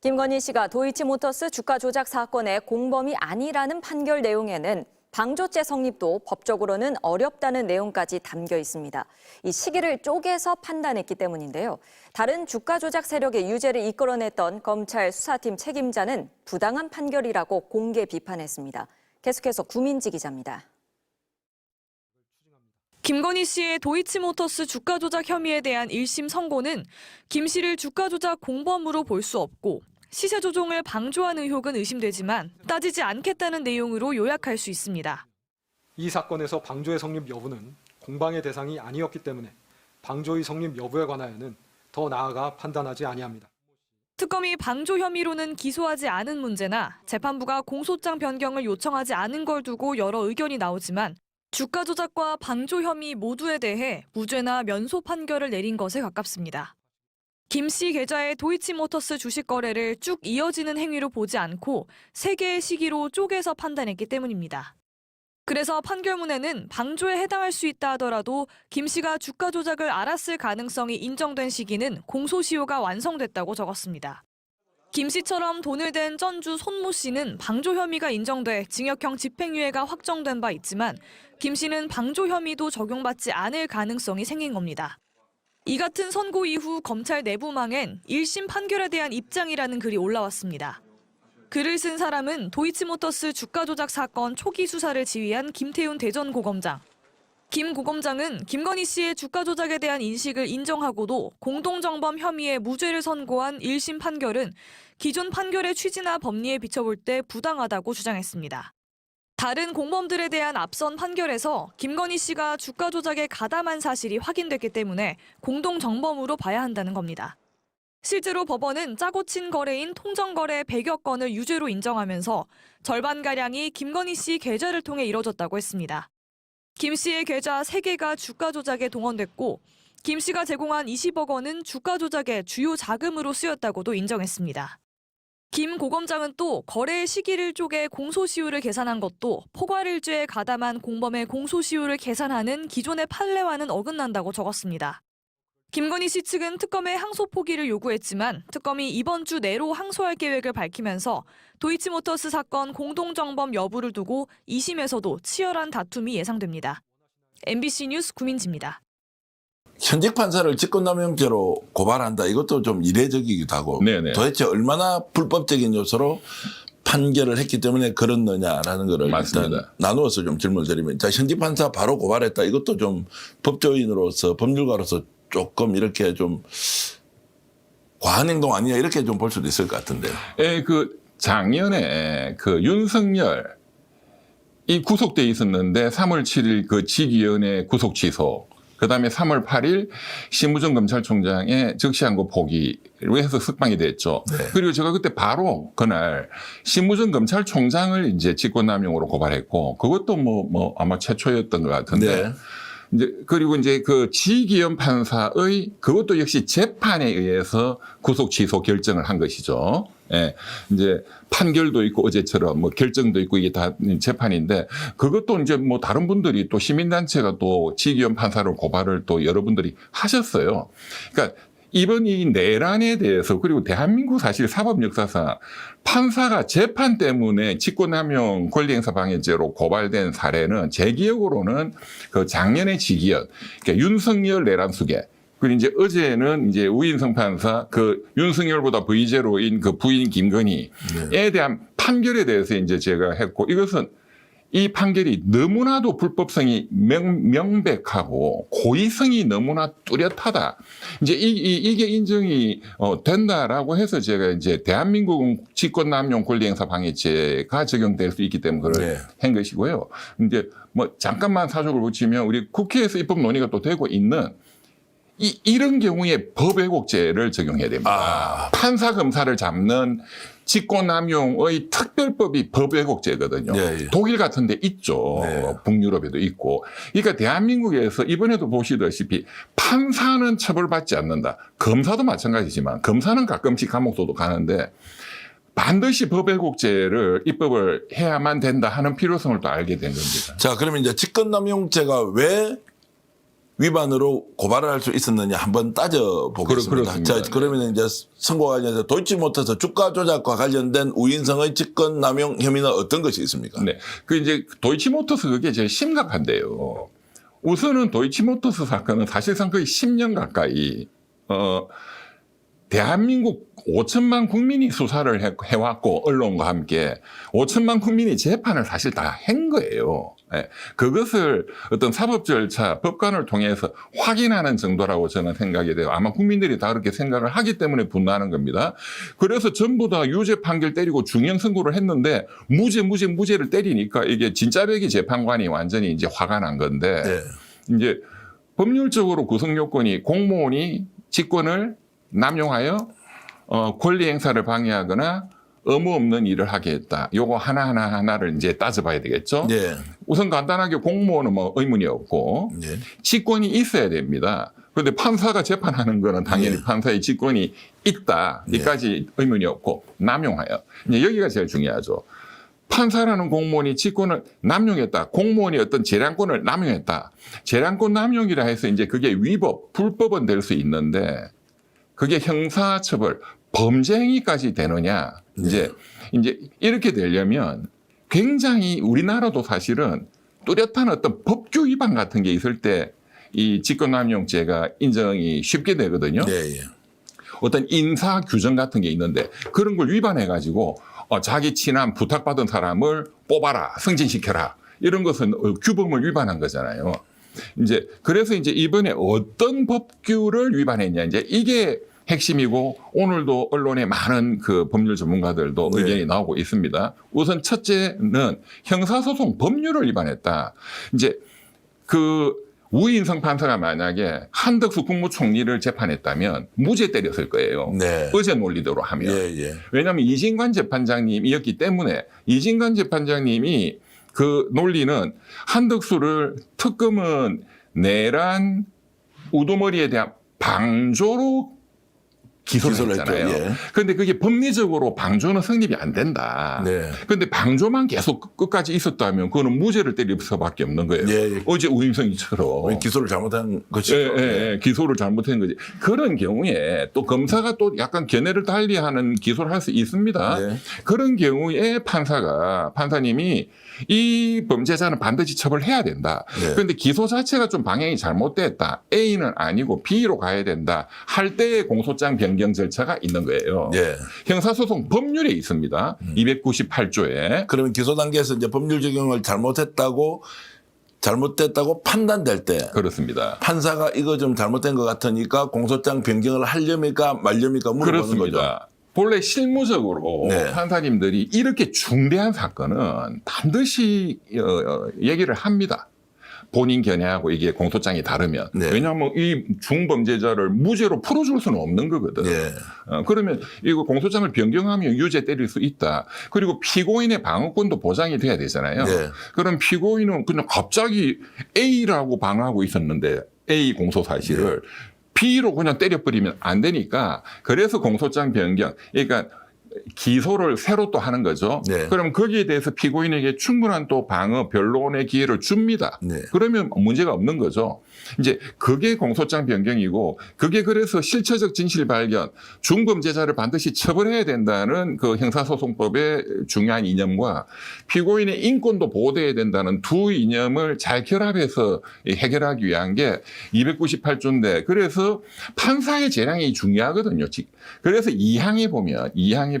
김건희 씨가 도이치모터스 주가 조작 사건의 공범이 아니라는 판결 내용에는 방조죄 성립도 법적으로는 어렵다는 내용까지 담겨 있습니다. 이 시기를 쪼개서 판단했기 때문인데요. 다른 주가 조작 세력의 유죄를 이끌어냈던 검찰 수사팀 책임자는 부당한 판결이라고 공개 비판했습니다. 계속해서 구민지 기자입니다. 김건희 씨의 도이치모터스 주가 조작 혐의에 대한 1심 선고는 김 씨를 주가 조작 공범으로 볼 수 없고 시세 조종을 방조한 의혹은 의심되지만 따지지 않겠다는 내용으로 요약할 수 있습니다. 이 사건에서 방조의 성립 여부는 공방의 대상이 아니었기 때문에 방조의 성립 여부에 관하여는 더 나아가 판단하지 아니합니다. 특검이 방조 혐의로는 기소하지 않은 문제나 재판부가 공소장 변경을 요청하지 않은 걸 두고 여러 의견이 나오지만 주가 조작과 방조 혐의 모두에 대해 무죄나 면소 판결을 내린 것에 가깝습니다. 김 씨 계좌의 도이치모터스 주식 거래를 쭉 이어지는 행위로 보지 않고 3개의 시기로 쪼개서 판단했기 때문입니다. 그래서 판결문에는 방조에 해당할 수 있다 하더라도 김 씨가 주가 조작을 알았을 가능성이 인정된 시기는 공소시효가 완성됐다고 적었습니다. 김 씨처럼 돈을 댄 전주 손모 씨는 방조 혐의가 인정돼 징역형 집행유예가 확정된 바 있지만 김 씨는 방조 혐의도 적용받지 않을 가능성이 생긴 겁니다. 이 같은 선고 이후 검찰 내부망엔 1심 판결에 대한 입장이라는 글이 올라왔습니다. 글을 쓴 사람은 도이치모터스 주가 조작 사건 초기 수사를 지휘한 김태훈 대전고검장. 김 고검장은 김건희 씨의 주가 조작에 대한 인식을 인정하고도 공동정범 혐의의 무죄를 선고한 1심 판결은 기존 판결의 취지나 법리에 비춰볼 때 부당하다고 주장했습니다. 다른 공범들에 대한 앞선 판결에서 김건희 씨가 주가 조작에 가담한 사실이 확인됐기 때문에 공동정범으로 봐야 한다는 겁니다. 실제로 법원은 짜고 친 거래인 통정거래 100여 건을 유죄로 인정하면서 절반가량이 김건희 씨 계좌를 통해 이뤄졌다고 했습니다. 김 씨의 계좌 3개가 주가 조작에 동원됐고 김 씨가 제공한 20억 원은 주가 조작의 주요 자금으로 쓰였다고도 인정했습니다. 김 고검장은 또 거래의 시기를 쪼개 공소시효를 계산한 것도 포괄일죄에 가담한 공범의 공소시효를 계산하는 기존의 판례와는 어긋난다고 적었습니다. 김건희 씨 측은 특검에 항소 포기를 요구했지만 특검이 이번 주 내로 항소할 계획을 밝히면서 도이치모터스 사건 공동정범 여부를 두고 2심에서도 치열한 다툼이 예상됩니다. MBC 뉴스 구민지입니다. 현직 판사를 직권남용죄로 고발한다. 이것도 좀 이례적이기도 하고 네네. 도대체 얼마나 불법적인 요소로 판결을 했기 때문에 그렇느냐라는 거를 맞습니다. 일단 나누어서 좀 질문을 드리면 자, 현직 판사 바로 고발했다. 이것도 좀 법조인으로서 법률가로서 조금 이렇게 좀 과한 행동 아니냐 이렇게 좀 볼 수도 있을 것 같은데요. 예, 작년에 윤석열 이 구속돼 있었는데 3월 7일 지기현의 구속 취소, 그다음에 3월 8일 심우정 검찰총장의 적시한고 포기로 해서 석방이 됐죠. 네. 그리고 제가 그때 바로 그날 심우정 검찰총장을 이제 직권남용으로 고발했고 그것도 아마 최초였던 것 같은데. 네. 그리고 이제 지기현 판사의 그것도 역시 재판에 의해서 구속 취소 결정을 한 것이죠. 예. 이제 판결도 있고 어제처럼 결정도 있고 이게 다 재판인데 그것도 이제 다른 분들이 또 시민단체가 또 지기현 판사를 고발을 또 여러분들이 하셨어요. 그러니까 이번 이 내란에 대해서 그리고 대한민국 사실 사법 역사상 판사가 재판 때문에 직권남용 권리행사 방해죄로 고발된 사례는 제 기억으로는 작년에 지기현, 그러니까 윤석열 내란 수계, 그리고 이제 어제는 이제 우인성 판사 윤석열보다 V제로인 부인 김건희에 대한 판결에 대해서 이제 제가 했고 이것은 이 판결이 너무나도 불법성이 명백하고 고의성이 너무나 뚜렷하다. 이제 이게 인정이 된다라고 해서 제가 이제 대한민국은 직권남용 권리행사 방해죄가 적용될 수 있기 때문에 그걸 한 것이고요. 이제 잠깐만 사족을 붙이면 우리 국회에서 입법 논의가 또 되고 있는 이런 경우에 법왜곡죄를 적용해야 됩니다. 판사 검사를 잡는 직권남용의 특별법이 법왜곡죄거든요. 네. 독일 같은 데 있죠. 네. 북유럽에도 있고. 그러니까 대한민국에서 이번에도 보시다시피 판사는 처벌받지 않는다. 검사도 마찬가지지만 검사는 가끔씩 감옥도도 가는데 반드시 법왜곡죄를 입법을 해야만 된다 하는 필요성을 또 알게 된 겁니다. 자, 그러면 이제 직권남용죄가 왜 위반으로 고발을 할 수 있었느냐 한번 따져보겠습니다. 그렇습니다. 자, 그러면 이제 선고 관련해서 도이치모터스 주가 조작과 관련된 우인성의 직권 남용 혐의는 어떤 것이 있습니까? 네. 그 이제 도이치모터스 그게 제일 심각한데요. 우선은 도이치모터스 사건은 사실상 거의 10년 가까이 대한민국 5천만 국민이 수사를 해왔고 언론과 함께 5천만 국민이 재판을 사실 다 한 거예요. 예. 그것을 어떤 사법 절차, 법관을 통해서 확인하는 정도라고 저는 생각이 돼요. 아마 국민들이 다 그렇게 생각을 하기 때문에 분노하는 겁니다. 그래서 전부 다 유죄 판결 때리고 중형 선고를 했는데 무죄를 때리니까 이게 진짜배기 재판관이 완전히 이제 화가 난 건데 네. 이제 법률적으로 구성 요건이 공무원이 직권을 남용하여 권리 행사를 방해하거나 의무 없는 일을 하게 했다. 요거 하나를 이제 따져봐야 되겠죠. 네. 우선 간단하게 공무원은 뭐 의문이 없고 네. 직권이 있어야 됩니다. 그런데 판사가 재판하는 거는 당연히 네. 판사의 직권이 있다. 이까지 의문이 없고 남용하여. 이제 여기가 제일 중요하죠. 판사라는 공무원이 직권을 남용했다. 공무원이 어떤 재량권을 남용했다. 재량권 남용이라 해서 이제 그게 위법, 불법은 될 수 있는데 그게 형사처벌, 범죄 행위까지 되느냐. 이제 이렇게 되려면 굉장히 우리나라도 사실은 뚜렷한 어떤 법규 위반 같은 게 있을 때 이 직권남용죄가 인정이 쉽게 되거든요. 네. 어떤 인사 규정 같은 게 있는데 그런 걸 위반해가지고 자기 친한 부탁받은 사람을 뽑아라, 승진시켜라. 이런 것은 규범을 위반한 거잖아요. 이제 그래서 이제 이번에 어떤 법규를 위반했냐 이제 이게 핵심이고 오늘도 언론에 많은 그 법률 전문가들도 네. 의견이 나오고 있습니다. 우선 첫째는 형사소송 법률을 위반했다. 이제 그 우인성 판사가 만약에 한덕수 국무총리를 재판했다면 무죄 때렸을 거예요. 네. 어제 논리대로 하면. 예. 왜냐하면 이진관 재판장님이었기 때문에 이진관 재판장님이 그 논리는 한덕수를 특검은 내란 우두머리에 대한 방조로 기소를 했잖아요. 했죠. 예. 그런데 그게 법리적으로 방조는 성립이 안 된다. 네. 그런데 방조만 계속 끝까지 있었다면 그거는 무죄를 때릴 수밖에 없는 거예요. 예. 어제 우임성이처럼. 기소를 잘못한 것이죠. 기소를 잘못한 거지. 그런 경우에 또 검사가 또 약간 견해를 달리하는 기소를 할 수 있습니다. 네. 그런 경우에 판사님이 이 범죄자는 반드시 처벌해야 된다. 네. 그런데 기소 자체가 좀 방향이 잘못됐다. A는 아니고 B로 가야 된다. 할 때의 공소장 변경 절차가 있는 거예요. 예. 형사소송 법률에 있습니다. 298조에. 그러면 기소 단계에서 이제 법률 적용을 잘못됐다고 판단될 때 그렇습니다. 판사가 이거 좀 잘못된 것 같으니까 공소장 변경을 하렵니까 말렵니까 물어보는 거죠. 그렇습니다. 본래 실무적으로 네. 판사님들이 이렇게 중대한 사건은 반드시 얘기를 합니다. 본인 견해하고 이게 공소장이 다르면. 네. 왜냐하면 이 중범죄자를 무죄로 풀어줄 수는 없는 거거든. 예. 그러면 이거 공소장을 변경하면 유죄 때릴 수 있다. 그리고 피고인의 방어권도 보장이 돼야 되잖아요. 네. 그럼 피고인은 그냥 갑자기 A라고 방어하고 있었는데 A 공소 사실을 B로 그냥 때려버리면 안 되니까 그래서 공소장 변경. 그러니까 기소를 새로 또 하는 거죠. 네. 그럼 거기에 대해서 피고인에게 충분한 또 방어, 변론의 기회를 줍니다. 네. 그러면 문제가 없는 거죠. 이제 그게 공소장 변경이고 그게 그래서 실체적 진실 발견, 중범죄자를 반드시 처벌해야 된다는 그 형사소송법의 중요한 이념과 피고인의 인권도 보호돼야 된다는 두 이념을 잘 결합해서 해결하기 위한 게 298조인데 그래서 판사의 재량이 중요하거든요. 그래서 2항에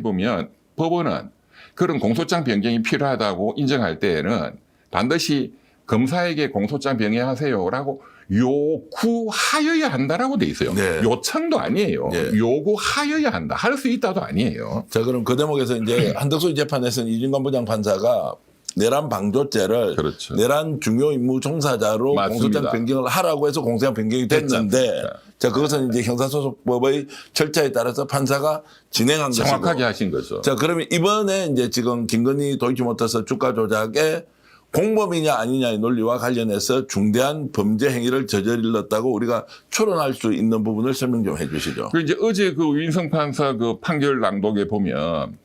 보면 법원은 그런 공소장 변경이 필요하다고 인정할 때에는 반드시 검사에게 공소장 변경하세요라고 요구하여야 한다라고 돼 있어요. 네. 요청도 아니에요. 네. 요구하여야 한다. 할 수 있다도 아니에요. 자, 그럼 그 대목에서 이제 한덕수 재판에서는 이진관 부장판사가 내란 방조죄를 그렇죠. 내란 중요 임무 종사자로 맞습니다. 공소장 변경을 하라고 해서 공소장 변경이 됐는데 됐죠. 자, 그것은 이제 형사소송법의 절차에 따라서 판사가 진행한 것이고. 정확하게 하신 거죠. 자, 그러면 이번에 이제 지금 김건희 도이치모터스 주가 조작의 공범이냐 아니냐의 논리와 관련해서 중대한 범죄 행위를 저질렀다고 우리가 추론할 수 있는 부분을 설명 좀 해 주시죠. 그 이제 어제 그 우인성 판사 그 판결 낭독에 보면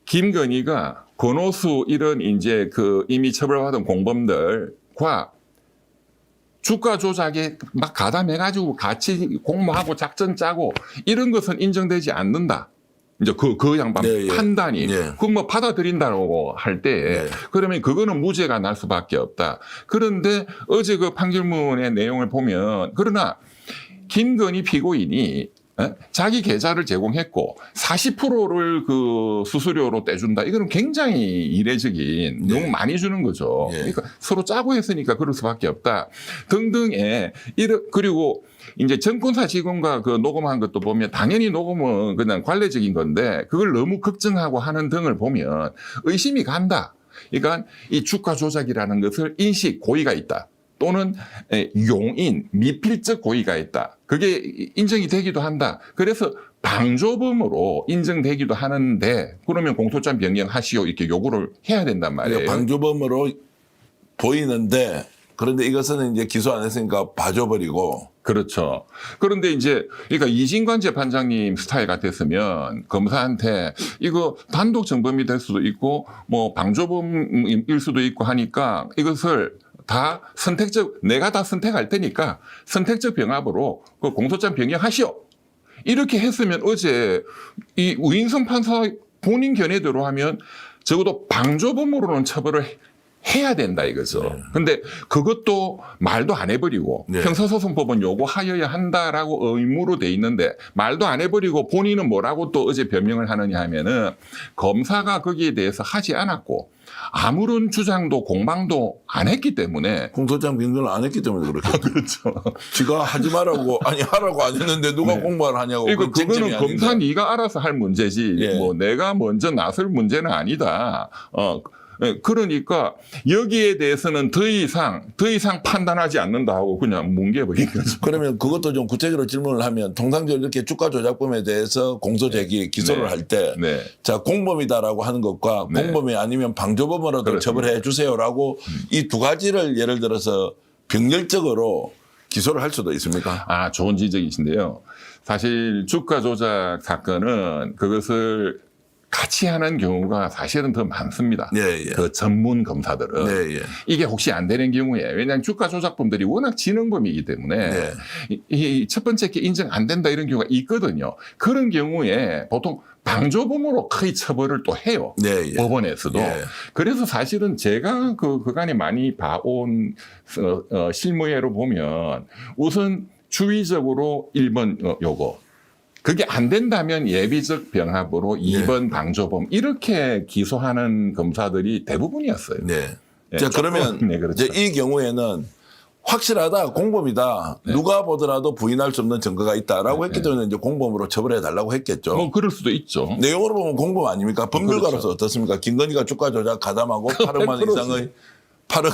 김건희가 권오수 이런 이제 그 이미 처벌받은 공범들과 주가 조작에 막 가담해가지고 같이 공모하고 작전 짜고 이런 것은 인정되지 않는다. 이제 그 양반 네, 예. 판단이 예. 그건 뭐 받아들인다고 할 때 네. 그러면 그거는 무죄가 날 수밖에 없다. 그런데 어제 그 판결문의 내용을 보면 그러나 김건희 피고인이 자기 계좌를 제공했고 40%를 그 수수료로 떼준다. 이거는 굉장히 이례적인 너무 많이 주는 거죠. 네. 그러니까 서로 짜고 했으니까 그럴 수밖에 없다. 등등의 그리고 이제 정권사 직원과 그 녹음한 것도 보면 당연히 녹음은 그냥 관례적인 건데 그걸 너무 걱정하고 하는 등을 보면 의심이 간다. 그러니까 이 주가 조작이라는 것을 인식 고의가 있다. 또는 용인, 미필적 고의가 있다. 그게 인정이 되기도 한다. 그래서 방조범으로 인정되기도 하는데 그러면 공소장 변경하시오 이렇게 요구를 해야 된단 말이에요. 그러니까 방조범으로 보이는데 그런데 이것은 이제 기소 안 했으니까 봐줘버리고. 그렇죠. 그런데 이제 그러니까 이진관 재판장님 스타일 같았으면 검사한테 이거 단독 정범이 될 수도 있고 뭐 방조범일 수도 있고 하니까 이것을 다 내가 다 선택할 테니까 선택적 병합으로 그 공소장 변경하시오. 이렇게 했으면 어제 이 우인성 판사 본인 견해대로 하면 적어도 방조범으로는 처벌을 해야 된다 이거죠. 근데 그것도 말도 안 해버리고 네. 형사소송법은 요구하여야 한다라고 의무로 돼 있는데 말도 안 해버리고 본인은 뭐라고 또 어제 변명을 하느냐 하면은 검사가 거기에 대해서 하지 않았고 아무런 주장도 공방도 안 했기 때문에 공소장 변경을 안 했기 때문에 그렇게. 그렇죠. 지가 하지 말라고 아니 하라고 안 했는데 누가 네. 공부를 하냐고. 그러니까 그건 쟁점이 그거는 검사 아닌데. 네가 알아서 할 문제지 예. 뭐 내가 먼저 나설 문제는 아니다. 그러니까 여기에 대해서는 더 이상 판단하지 않는다 하고 그냥 뭉개버린 거죠. 그러면 그것도 좀 구체적으로 질문을 하면 통상적으로 이렇게 주가 조작범에 대해서 공소 제기 기소를 네. 할 때 네. 자, 공범이다라고 하는 것과 네. 공범이 아니면 방조범으로도 그렇습니다. 처벌해 주세요라고 이 두 가지를 예를 들어서 병렬적으로 기소를 할 수도 있습니까? 아, 좋은 지적이신데요. 사실 주가 조작 사건은 그것을 같이 하는 경우가 사실은 더 많습니다. 예, 예. 그 전문 검사들은. 네, 예. 이게 혹시 안 되는 경우에 왜냐하면 주가 조작범들이 워낙 지능범이기 때문에 네. 이 첫 번째 게 인정 안 된다 이런 경우가 있거든요. 그런 경우에 보통 방조범으로 거의 처벌을 또 해요. 네, 예. 법원에서도. 예. 그래서 사실은 제가 그간에 많이 봐온 실무예로 보면 우선 주의적으로 1번 요거. 그게 안 된다면 예비적 병합으로 2번 방조범 이렇게 기소하는 검사들이 대부분이었어요. 네. 네, 자, 조금, 그러면 네, 그렇죠. 이제 이 경우에는 확실하다, 공범이다, 네. 누가 보더라도 부인할 수 없는 증거가 있다라고 했기 때문에 이제 공범으로 처벌해 달라고 했겠죠. 뭐 그럴 수도 있죠. 내용으로 보면 공범 아닙니까? 법률가로서 그렇죠. 어떻습니까? 김건희가 주가 조작 가담하고 8억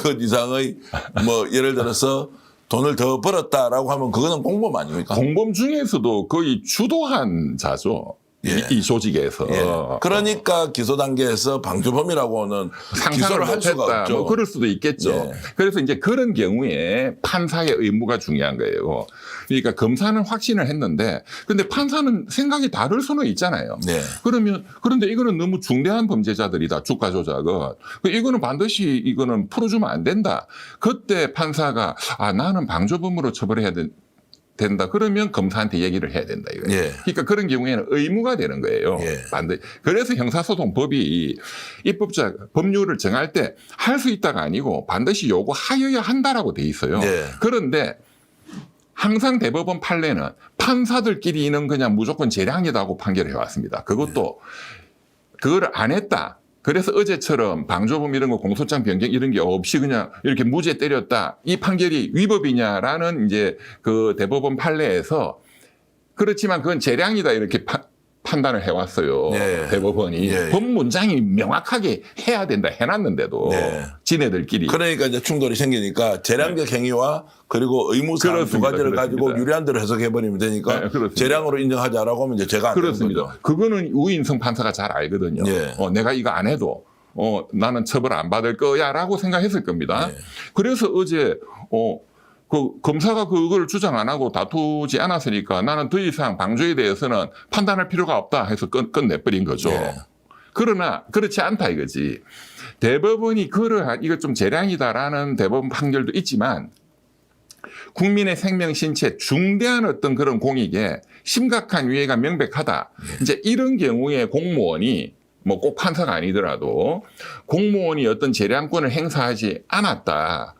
원 이상의 뭐 예를 들어서 돈을 더 벌었다라고 하면 그거는 공범 아닙니까? 공범 중에서도 거의 주도한 자죠. 예. 이 조직에서. 예. 그러니까 기소 단계에서 방조범이라고는 기소를 상상을 할 수가 못했다. 없죠. 뭐 그럴 수도 있겠죠. 예. 그래서 이제 그런 경우에 판사의 의무가 중요한 거예요. 그러니까 검사는 확신을 했는데, 근데 판사는 생각이 다를 수는 있잖아요. 네. 그런데 이거는 너무 중대한 범죄자들이다. 주가 조작은. 이거는 반드시 이거는 풀어주면 안 된다. 그때 판사가 나는 방조범으로 처벌해야 된다. 그러면 검사한테 얘기를 해야 된다. 이거예요. 예. 그러니까 그런 경우에는 의무가 되는 거예요. 예. 반드시. 그래서 형사소송법이 법률을 정할 때 할 수 있다가 아니고 반드시 요구하여야 한다라고 돼 있어요. 예. 그런데 항상 대법원 판례는 판사들끼리는 그냥 무조건 재량이다고 판결해 왔습니다. 그것도 그걸 안 했다. 그래서 어제처럼 방조범 이런 거 공소장 변경 이런 게 없이 그냥 이렇게 무죄 때렸다. 이 판결이 위법이냐라는 이제 그 대법원 판례에서 그렇지만 그건 재량이다 이렇게 판단을 해왔어요. 네. 대법원이. 네. 법 문장이 명확하게 해야 된다 해놨는데도 네. 지네들끼리. 그러니까 이제 충돌이 생기니까 재량적 행위와 그리고 의무사항 두 그렇습니다. 가지를 가지고 그렇습니다. 유리한 대로 해석해버리면 되니까 네, 그렇습니다. 재량으로 인정하자라고 하면 이제 죄가 안 되는 그렇습니다. 거죠. 그거는 우인성 판사가 잘 알거든요. 예. 내가 이거 안 해도 나는 처벌 안 받을 거야라고 생각했을 겁니다. 예. 그래서 어제 그 검사가 그걸 주장 안 하고 다투지 않았으니까 나는 더 이상 방조에 대해서는 판단할 필요가 없다 해서 끝내버린 거죠. 예. 그러나 그렇지 않다 이거지. 대법원이 이거 좀 재량이다라는 대법원 판결도 있지만 국민의 생명 신체 중대한 어떤 그런 공익에 심각한 위해가 명백하다. 이제 이런 경우에 공무원이 뭐 꼭 판사가 아니더라도 공무원이 어떤 재량권을 행사하지 않았다.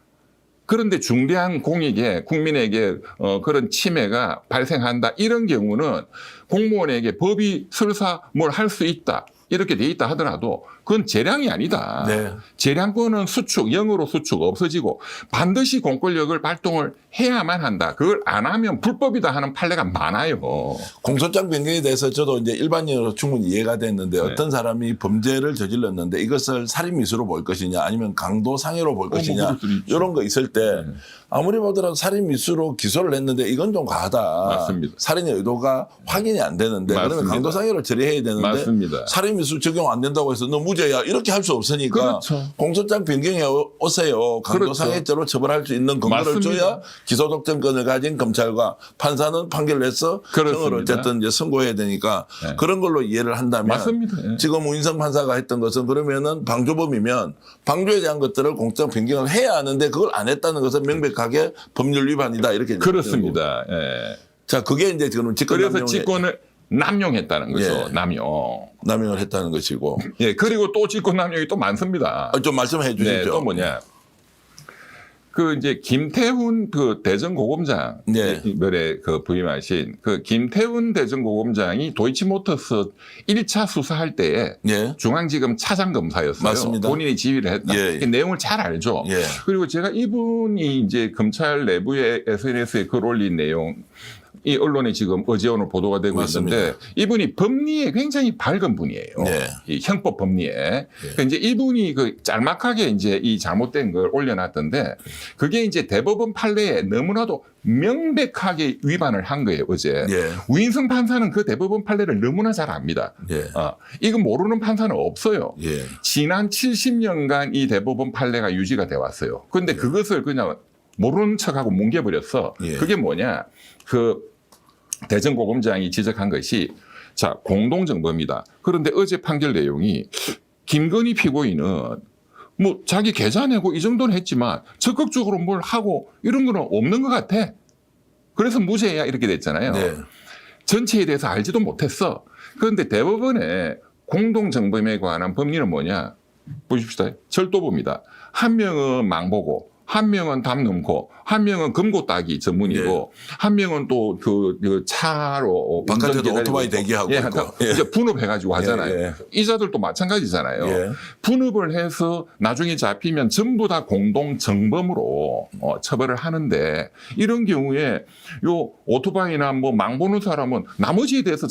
그런데 중대한 공익에 국민에게 그런 침해가 발생한다. 이런 경우는 공무원에게 법이 설사 뭘 할 수 있다. 이렇게 돼 있다 하더라도 그건 재량이 아니다. 네. 재량권은 수축, 영으로 수축 없어지고 반드시 공권력을 발동을 해야만 한다. 그걸 안 하면 불법이다 하는 판례가 많아요. 공소장 변경에 대해서 저도 이제 일반인으로 충분히 이해가 됐는데 네. 어떤 사람이 범죄를 저질렀는데 이것을 살인미수로 볼 것이냐 아니면 강도상해로 볼 것이냐 그럴 수도 있죠. 이런 거 있을 때 아무리 보더라도 살인미수로 기소를 했는데 이건 좀 과하다. 맞습니다. 살인의 의도가 확인이 안 되는데 그러면 맞습니다. 강도상해로 처리해야 되는데 맞습니다. 살인미수 적용 안 된다고 해서 너 무죄야 이렇게 할 수 없으니까 그렇죠. 공소장 변경해 오세요. 강도상해죄로 처벌할 수 있는 근거를 맞습니다. 줘야 기소독점권을 가진 검찰과 판사는 판결을 해서 그렇습니다. 형을 어쨌든 이제 선고해야 되니까 네. 그런 걸로 이해를 한다면 맞습니다. 예. 지금 우인성 판사가 했던 것은 그러면은 방조범이면 방조에 대한 것들을 공소장 변경을 해야 하는데 그걸 안 했다는 것은 명백하게 법률 위반이다 이렇게 그렇습니다. 예. 자 그게 이제 지금 그래서 직권을 남용했다는 거죠. 예. 남용을 했다는 것이고 예, 그리고 또 직권 남용이 또 많습니다. 좀 말씀해 주시죠. 네, 또 뭐냐. 그 이제 김태훈 그 대전고검장 네. 이번에 그 부임하신 그 김태훈 대전고검장이 도이치모터스 1차 수사할 때에 예. 중앙지검 차장검사였어요. 맞습니다. 본인이 지휘를 했다. 예. 그 내용을 잘 알죠. 예. 그리고 제가 이분이 이제 검찰 내부의 SNS에 글 올린 내용 이 언론에 지금 어제 오늘 보도가 되고 맞습니다. 있는데 이분이 법리에 굉장히 밝은 분이에요. 네. 이 형법 법리에. 그러니까 이제 이분이 그 짤막하게 이제 이 잘못된 걸 올려놨던데 그게 이제 대법원 판례에 너무나도 명백하게 위반을 한 거예요, 어제. 예. 우인성 판사는 그 대법원 판례를 너무나 잘 압니다. 예. 이거 모르는 판사는 없어요. 예. 지난 70년간 이 대법원 판례가 유지가 돼 왔어요. 그런데 그것을 그냥 모르는 척하고 뭉개버렸어. 예. 그게 뭐냐. 그 대전고검장이 지적한 것이 자 공동정범이다. 그런데 어제 판결 내용이 김건희 피고인은 뭐 자기 계좌 내고 이 정도는 했지만 적극적으로 뭘 하고 이런 거는 없는 것 같아. 그래서 무죄야 이렇게 됐잖아요. 네. 전체에 대해서 알지도 못했어. 그런데 대법원의 공동정범에 관한 법리는 뭐냐. 보십시다. 절도범이다. 한 명은 망보고 한 명은 담 넘고 한 명은 금고 따기 전문이고 한 명은 또 그 차로 바깥에도 운전 오토바이 기다리고 대기하고 예, 있고. 예. 이제 분업해가지고 하잖아요. 예, 예. 이자들도 마찬가지잖아요. 예. 분업을 해서 나중에 잡히면 전부 다 공동 정범으로 처벌을 하는데 이런 경우에 요 오토바이나 뭐 망보는 사람은 나머지에 대해서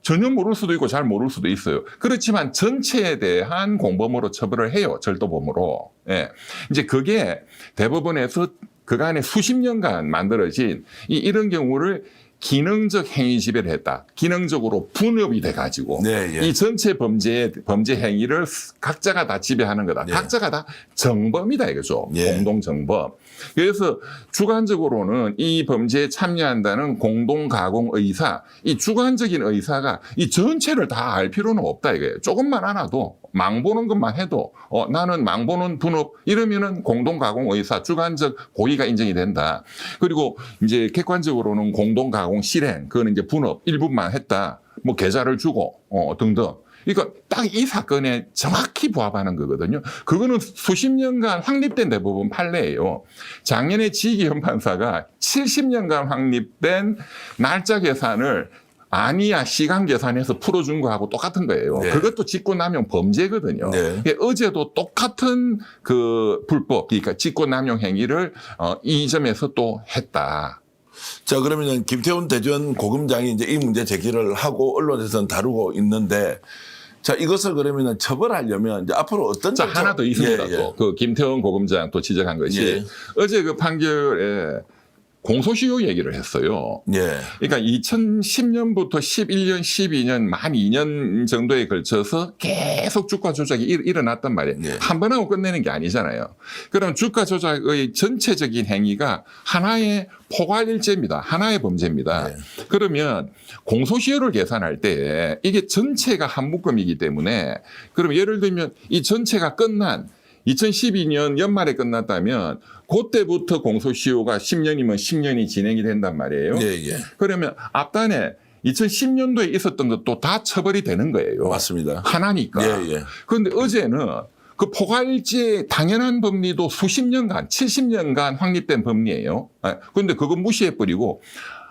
전혀 모를 수도 있고 잘 모를 수도 있어요. 그렇지만 전체에 대한 공범으로 처벌을 해요. 절도범으로. 예. 이제 그게 대법원에서 그간에 수십 년간 만들어진 이런 경우를 기능적 행위 지배를 했다. 기능적으로 분업이 돼가지고 네, 예. 이 전체 범죄 행위를 각자가 다 지배하는 거다. 예. 각자가 다 정범이다 이거죠. 예. 공동 정범. 그래서 주관적으로는 이 범죄에 참여한다는 공동 가공 의사, 이 주관적인 의사가 이 전체를 다 알 필요는 없다 이거예요. 조금만 알아도 망보는 것만 해도 나는 망보는 분업 이러면은 공동 가공 의사 주관적 고의가 인정이 된다. 그리고 이제 객관적으로는 공동 가공 실행 그거는 이제 분업 일부만 했다. 뭐 계좌를 주고 등등. 그러니까 딱 이 사건에 정확히 부합하는 거거든요. 그거는 수십 년간 확립된 대법원 판례예요. 작년에 지기현 판사가 70년간 확립된 날짜 계산을 아니야 시간 계산해서 풀어준 거하고 똑같은 거예요. 네. 그것도 직권남용 범죄거든요. 네. 어제도 똑같은 그 불법, 그러니까 직권남용 행위를 이 점에서 또 했다. 자, 그러면 김태훈 대전 고검장이 이제 이 문제 제기를 하고 언론에서는 다루고 있는데 자, 이것을 그러면 처벌하려면 이제 앞으로 어떤 자, 절차- 하나 더 있습니다. 예, 예. 또 그 김태원 고검장 또 지적한 것이 예. 어제 그 판결에 공소시효 얘기를 했어요. 예. 그러니까 2010년부터 11년, 12년, 만 2년 정도에 걸쳐서 계속 주가 조작이 일어났단 말이에요. 예. 한 번 하고 끝내는 게 아니잖아요. 그럼 주가 조작의 전체적인 행위가 하나의 포괄일죄입니다. 하나의 범죄입니다. 예. 그러면 공소시효를 계산할 때 이게 전체가 한 묶음이기 때문에 그럼 예를 들면 이 전체가 끝난 2012년 연말에 끝났다면 그때부터 공소시효가 10년이면 10년이 진행이 된단 말이에요. 예, 예. 그러면 앞단에 2010년도에 있었던 것도 다 처벌이 되는 거예요. 맞습니다. 하나니까. 예, 예. 그런데 어제는 그 포괄지의 당연한 법리도 수십 년간, 70년간 확립된 법리예요. 그런데 그거 무시해버리고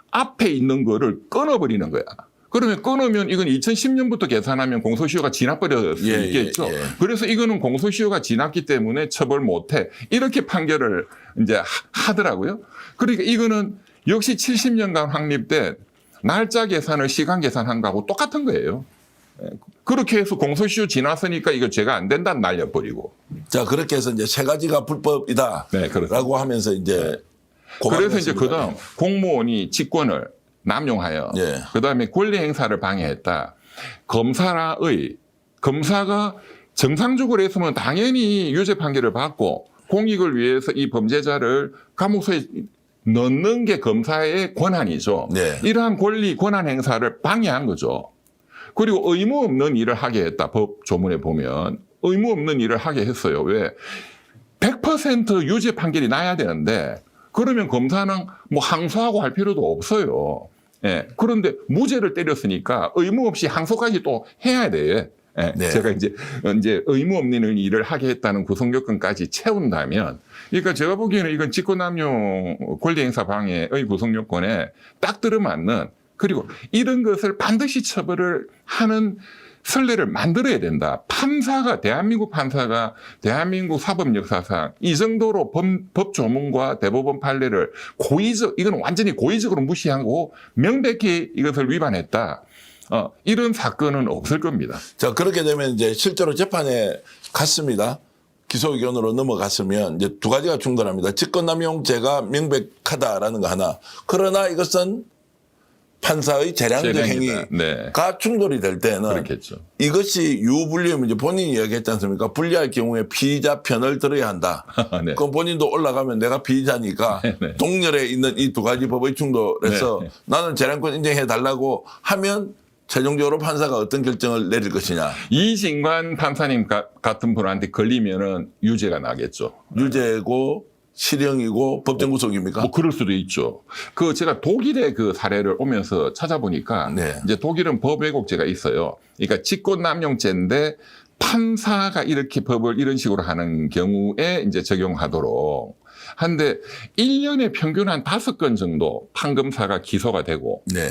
앞에 있는 거를 끊어버리는 거야. 그러면 끊으면 이건 2010년부터 계산하면 공소시효가 지나버릴 수 예, 있겠죠. 예, 예. 그래서 이거는 공소시효가 지났기 때문에 처벌 못해. 이렇게 판결을 이제 하더라고요. 그러니까 이거는 역시 70년간 확립된 날짜 계산을 시간 계산한 거하고 똑같은 거예요. 그렇게 해서 공소시효 지났으니까 이거 죄가 안 된다는 날려버리고. 자, 그렇게 해서 이제 세 가지가 불법이다. 네, 그렇습니다. 라고 하면서 이제 그래서 이제 고발했습니다. 그다음 공무원이 직권을 남용하여 예. 그다음에 권리 행사를 방해했다. 검사가 정상적으로 했으면 당연히 유죄 판결을 받고 공익을 위해서 이 범죄자를 감옥소에 넣는 게 검사의 권한이죠. 네. 이러한 권리 권한 행사를 방해한 거죠. 그리고 의무 없는 일을 하게 했다. 법 조문에 보면 의무 없는 일을 하게 했어요. 왜? 100% 유죄 판결이 나야 되는데 그러면 검사는 뭐 항소하고 할 필요도 없어요. 예. 그런데 무죄를 때렸으니까 의무 없이 항소까지 또 해야 돼. 예. 네. 제가 이제 의무 없는 일을 하게 했다는 구성 요건까지 채운다면, 그러니까 제가 보기에는 이건 직권남용 권리행사 방해의 구성 요건에 딱 들어맞는, 그리고 이런 것을 반드시 처벌을 하는 선례를 만들어야 된다. 대한민국 판사가 대한민국 사법 역사상 이 정도로 법 조문과 대법원 판례를 이건 완전히 고의적으로 무시하고 명백히 이것을 위반했다. 이런 사건은 없을 겁니다. 자, 그렇게 되면 이제 실제로 재판에 갔습니다. 기소 의견으로 넘어갔으면 이제 두 가지가 충돌합니다. 직권남용죄가 명백하다라는 거 하나. 그러나 이것은 판사의 재량적 재량이다. 네. 행위가 충돌이 될 때는 그렇겠죠. 이것이 유불리면 이제 본인이 이야기했지 않습니까? 불리할 경우에 피의자 편을 들어야 한다. 네. 그럼 본인도 올라가면 내가 피의자니까 네. 동렬에 있는 이 두 가지 법의 충돌에서 네. 나는 재량권 인정해 달라고 하면 최종적으로 판사가 어떤 결정을 내릴 것이냐. 이진관 판사님 같은 분한테 걸리면은 유죄가 나겠죠. 유죄고 실형이고 법정 구속입니까? 뭐 그럴 수도 있죠. 제가 독일의 그 사례를 오면서 찾아보니까 네. 이제 독일은 법 왜곡죄가 있어요. 그러니까 직권남용죄인데 판사가 이렇게 법을 이런 식으로 하는 경우에 이제 적용하도록 한데 1년에 평균 한 5건 정도 판검사가 기소가 되고 네.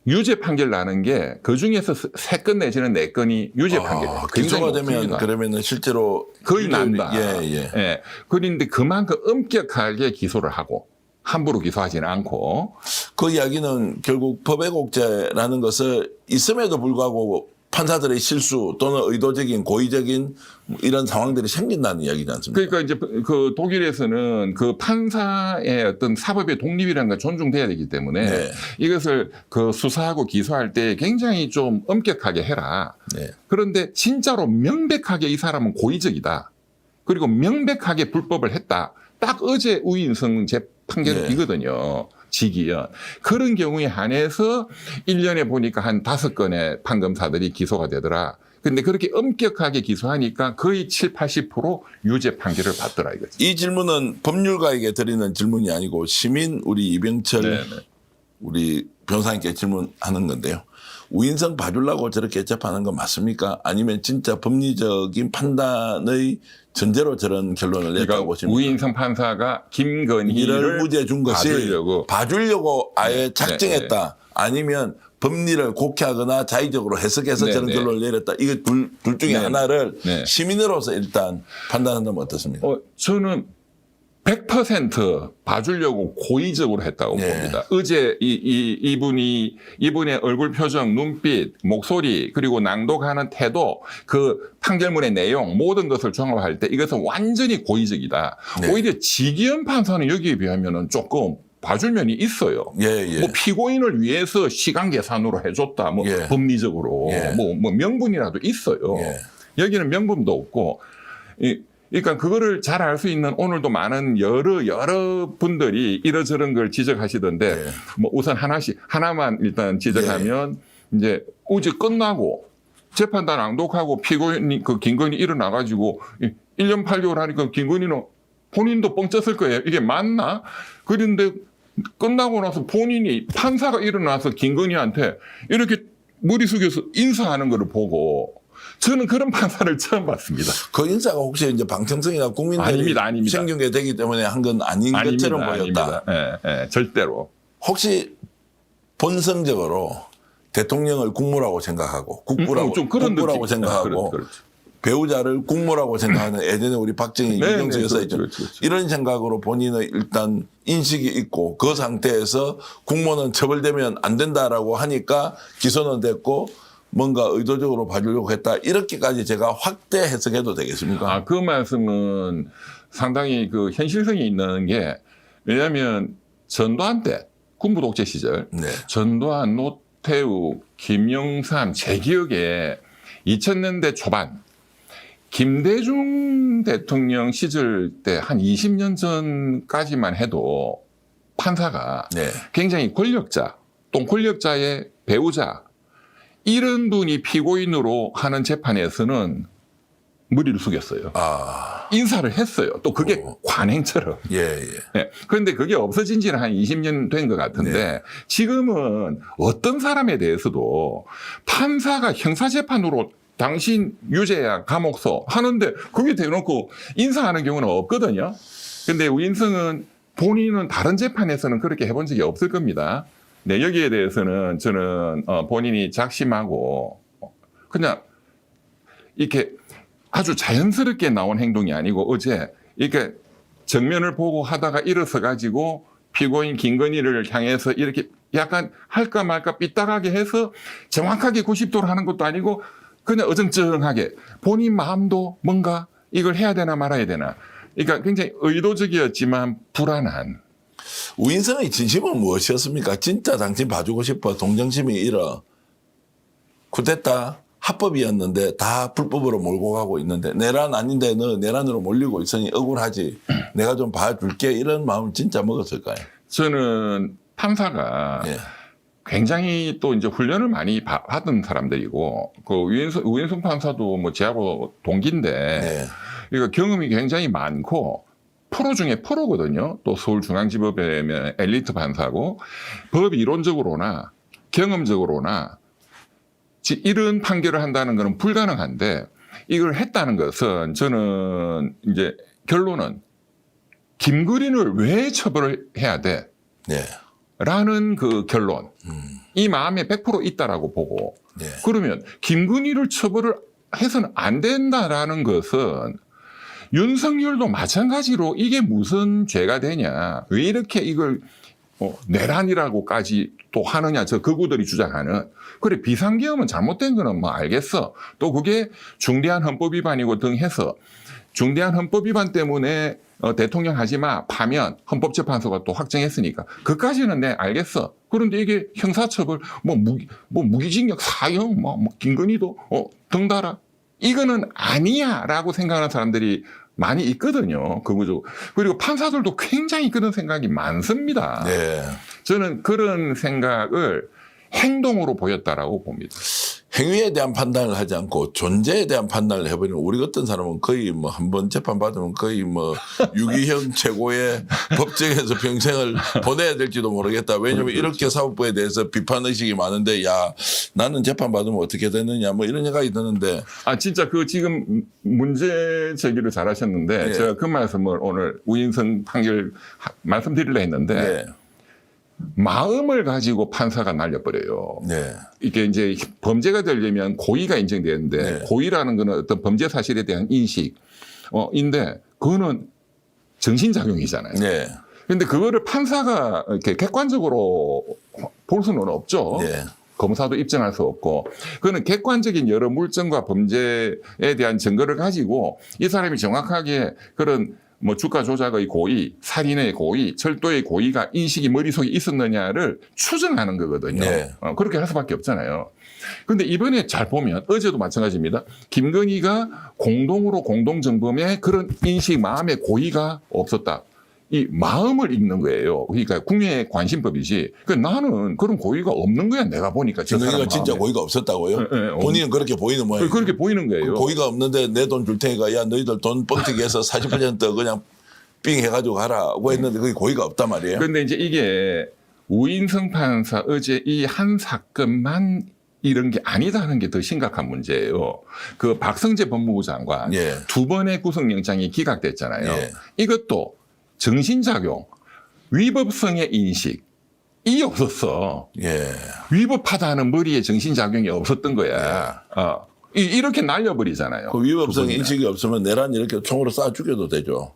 유죄 판결 나는 게 그중에서 3건 내지는 4건이 유죄 판결이에요. 기소가 되면 그러면은 실제로 거의 난다. 예. 예. 그런데 그만큼 엄격하게 기소를 하고 함부로 기소하지는 않고. 그 이야기는 결국 법왜곡죄라는 것을 있음에도 불구하고 판사들의 실수 또는 의도적인 고의적인 이런 상황들이 생긴다는 이야기지 않습니까? 그러니까 이제 그 독일에서는 그 판사의 어떤 사법의 독립이라는 게 존중돼야 되기 때문에 네. 이것을 그 수사하고 기소할 때 굉장히 좀 엄격하게 해라. 네. 그런데 진짜로 명백하게 이 사람은 고의적이다. 그리고 명백하게 불법을 했다. 딱 어제 우인성 판결이거든요. 지기현. 그런 경우에 한해서 1년에 보니까 한 5건의 판검사들이 기소가 되더라. 근데 그렇게 엄격하게 기소하니까 거의 7, 80% 유죄 판결을 받더라 이거죠. 이 질문은 법률가에게 드리는 질문이 아니고 시민 우리 이병철 네네. 우리 변호사님께 질문하는 건데요. 우인성 봐주려고 저렇게 재판한 건 맞습니까? 아니면 진짜 법리적인 판단의 전제로 저런 결론을 냈다고 그러니까 보십니까? 우인성 판사가 이를 김건희를 무죄 준 것이 봐주려고 아예 작정했다. 아니면 법리를 곡해하거나 자의적으로 해석해서 네, 저런 네. 결론을 내렸다. 이거 둘 중에 네. 하나를 네. 시민으로서 일단 판단한다면 어떻습니까? 저는 100% 봐주려고 고의적으로 했다고 네. 봅니다. 어제 이분의 얼굴 표정, 눈빛, 목소리, 그리고 낭독하는 태도, 그 판결문의 내용, 모든 것을 종합할 때 이것은 완전히 고의적이다. 네. 오히려 지기현 판사는 여기에 비하면은 조금 봐줄 면이 있어요. 예. 뭐 피고인을 위해서 시간 계산으로 해줬다. 뭐 예. 법리적으로 예. 뭐 명분이라도 있어요. 예. 여기는 명분도 없고. 그러니까 그거를 잘 알 수 있는 오늘도 많은 여러 분들이 이러저런 걸 지적하시던데 네. 뭐 우선 하나만 일단 지적하면 이제 어제 끝나고 재판단 낭독하고 피고인 그 김건희 일어나가지고 1년 8개월 하니까 김건희는 본인도 뻥 쪘을 거예요. 이게 맞나? 그런데 끝나고 나서 본인이 판사가 일어나서 김건희한테 이렇게 머리 숙여서 인사하는 거를 보고 저는 그런 판사를 처음 봤습니다. 그 인사가 혹시 이제 방청석이나 국민들이 아닙니다. 생경계 되기 때문에 한 건 아닌 것처럼 보였다. 예, 절대로. 혹시 본성적으로 대통령을 국무라고 생각하고 국부라고, 좀 그런 국부라고 느낌. 생각하고 그렇죠. 배우자를 국무라고 생각하는 예전에 우리 박정희 네, 이경수 네, 여사 그렇죠, 있죠. 그렇죠. 이런 생각으로 본인의 일단 인식이 있고 그 상태에서 국무는 처벌되면 안 된다라고 하니까 기소는 됐고 뭔가 의도적으로 봐주려고 했다. 이렇게까지 제가 확대 해석해도 되겠습니까? 아, 그 말씀은 상당히 그 현실성이 있는 게 왜냐하면 전두환 때 군부 독재 시절 네. 전두환, 노태우, 김영삼 제 기억에 2000년대 초반 김대중 대통령 시절 때 한 20년 전까지만 해도 판사가 네. 굉장히 권력자 또 권력자의 배우자 이런 분이 피고인으로 하는 재판에서는 머리를 숙였어요. 아, 인사를 했어요. 또 그게 관행처럼. 예, 예. 예. 그런데 그게 없어진 지는 한 20년 된 것 같은데 네. 지금은 어떤 사람에 대해서도 판사가 형사재판으로 당신 유죄야 감옥서 하는데 그게 대놓고 인사하는 경우는 없거든요. 근데 우인성은 본인은 다른 재판에서는 그렇게 해본 적이 없을 겁니다. 네, 여기에 대해서는 저는 본인이 작심하고 그냥 이렇게 아주 자연스럽게 나온 행동이 아니고 어제 이렇게 정면을 보고 하다가 일어서 가지고 피고인 김건희를 향해서 이렇게 약간 할까 말까 삐딱하게 해서 정확하게 90도로 하는 것도 아니고 그냥 어정쩡하게 본인 마음도 뭔가 이걸 해야 되나 말아야 되나. 그러니까 굉장히 의도적이었지만 불안한. 우인성의 진심은 무엇이었습니까? 진짜 당신 봐주고 싶어. 동정심이 일어. 쿠데타 합법이었는데 다 불법으로 몰고 가고 있는데 내란 아닌데 너 내란으로 몰리고 있으니 억울하지. 내가 좀 봐줄게. 이런 마음을 진짜 먹었을까요? 저는 판사가 예. 굉장히 또 이제 훈련을 많이 받은 사람들이고 그 우인성 판사도 뭐 제하고 동기인데 네. 그러니까 경험이 굉장히 많고 프로 중에 프로거든요. 또 서울중앙지법의 엘리트 판사고 법 이론적으로나 경험적으로나 이런 판결을 한다는 것은 불가능한데 이걸 했다는 것은 저는 이제 결론은 김건희를 왜 처벌을 해야 돼? 네. 라는 그 결론. 이 마음에 100% 있다라고 보고 네. 그러면 김건희를 처벌을 해서는 안 된다라는 것은 윤석열도 마찬가지로 이게 무슨 죄가 되냐. 왜 이렇게 이걸 내란이라고까지 또 하느냐. 저 극우들이 주장하는. 그래 비상계엄은 잘못된 거는 뭐 알겠어. 또 그게 중대한 헌법 위반이고 등 해서 중대한 헌법 위반 때문에 대통령 하지 마 파면 헌법재판소가 또 확정했으니까 그까지는 내 알겠어. 그런데 이게 형사처벌 무기징역 사형 뭐 김건희도 등달아 이거는 아니야라고 생각하는 사람들이 많이 있거든요. 그거죠. 그리고 판사들도 굉장히 그런 생각이 많습니다. 네. 저는 그런 생각을 행동으로 보였다라고 봅니다. 행위에 대한 판단을 하지 않고 존재에 대한 판단을 해버리는 우리 같은 사람은 거의 뭐 한 번 재판받으면 거의 뭐 유기형 최고의 법정에서 평생을 보내야 될지도 모르겠다. 왜냐하면 이렇게 사법부에 대해서 비판의식이 많은데 야 나는 재판받으면 어떻게 되느냐 뭐 이런 생각이 드는데 아 진짜 그 지금 문제 제기를 잘하셨는데 네. 제가 그 말씀을 오늘 우인성 판결 말씀드리려 했는데 네. 마음을 가지고 판사가 날려버려요. 네. 이게 이제 범죄가 되려면 고의가 인정되는데 네. 고의라는 거는 어떤 범죄 사실에 대한 인식, 인데 그거는 정신작용이잖아요. 네. 근데 그거를 판사가 이렇게 객관적으로 볼 수는 없죠. 네. 검사도 입증할 수 없고 그거는 객관적인 여러 물증과 범죄에 대한 증거를 가지고 이 사람이 정확하게 그런 뭐 주가 조작의 고의, 살인의 고의, 철도의 고의가 인식이 머릿속에 있었느냐를 추정하는 거거든요. 네. 그렇게 할 수밖에 없잖아요. 그런데 이번에 잘 보면 어제도 마찬가지입니다. 김건희가 공동으로 공동정범에 그런 인식, 마음의 고의가 없었다. 이 마음을 읽는 거예요. 그러니까 국민의 관심법이지. 그러니까 나는 그런 고의가 없는 거야. 내가 보니까 저 사람 김건희가 진짜 마음에. 고의가 없었다고요? 네, 본인은 그렇게 보이는 모양이에요. 그렇게 보이는 거예요. 고의가 없는데 내 돈 줄 테니까 야 너희들 돈 뻥튀기 해서 40% 그냥 삥 해가지고 가라고 했는데 그게 고의가 없단 말이에요. 그런데 이제 이게 우인성 판사 어제 이 한 사건만 이런 게 아니다는 게 더 심각한 문제예요. 그 박성재 법무부 장관 예. 2번의 구속영장이 기각됐잖아요. 예. 이것도 정신작용, 위법성의 인식, 이 없었어. 예. 위법하다는 머리에 정신작용이 없었던 거야. 이렇게 날려버리잖아요. 그 위법성 두 분이나. 인식이 없으면 내란 이렇게 총으로 쏴 죽여도 되죠.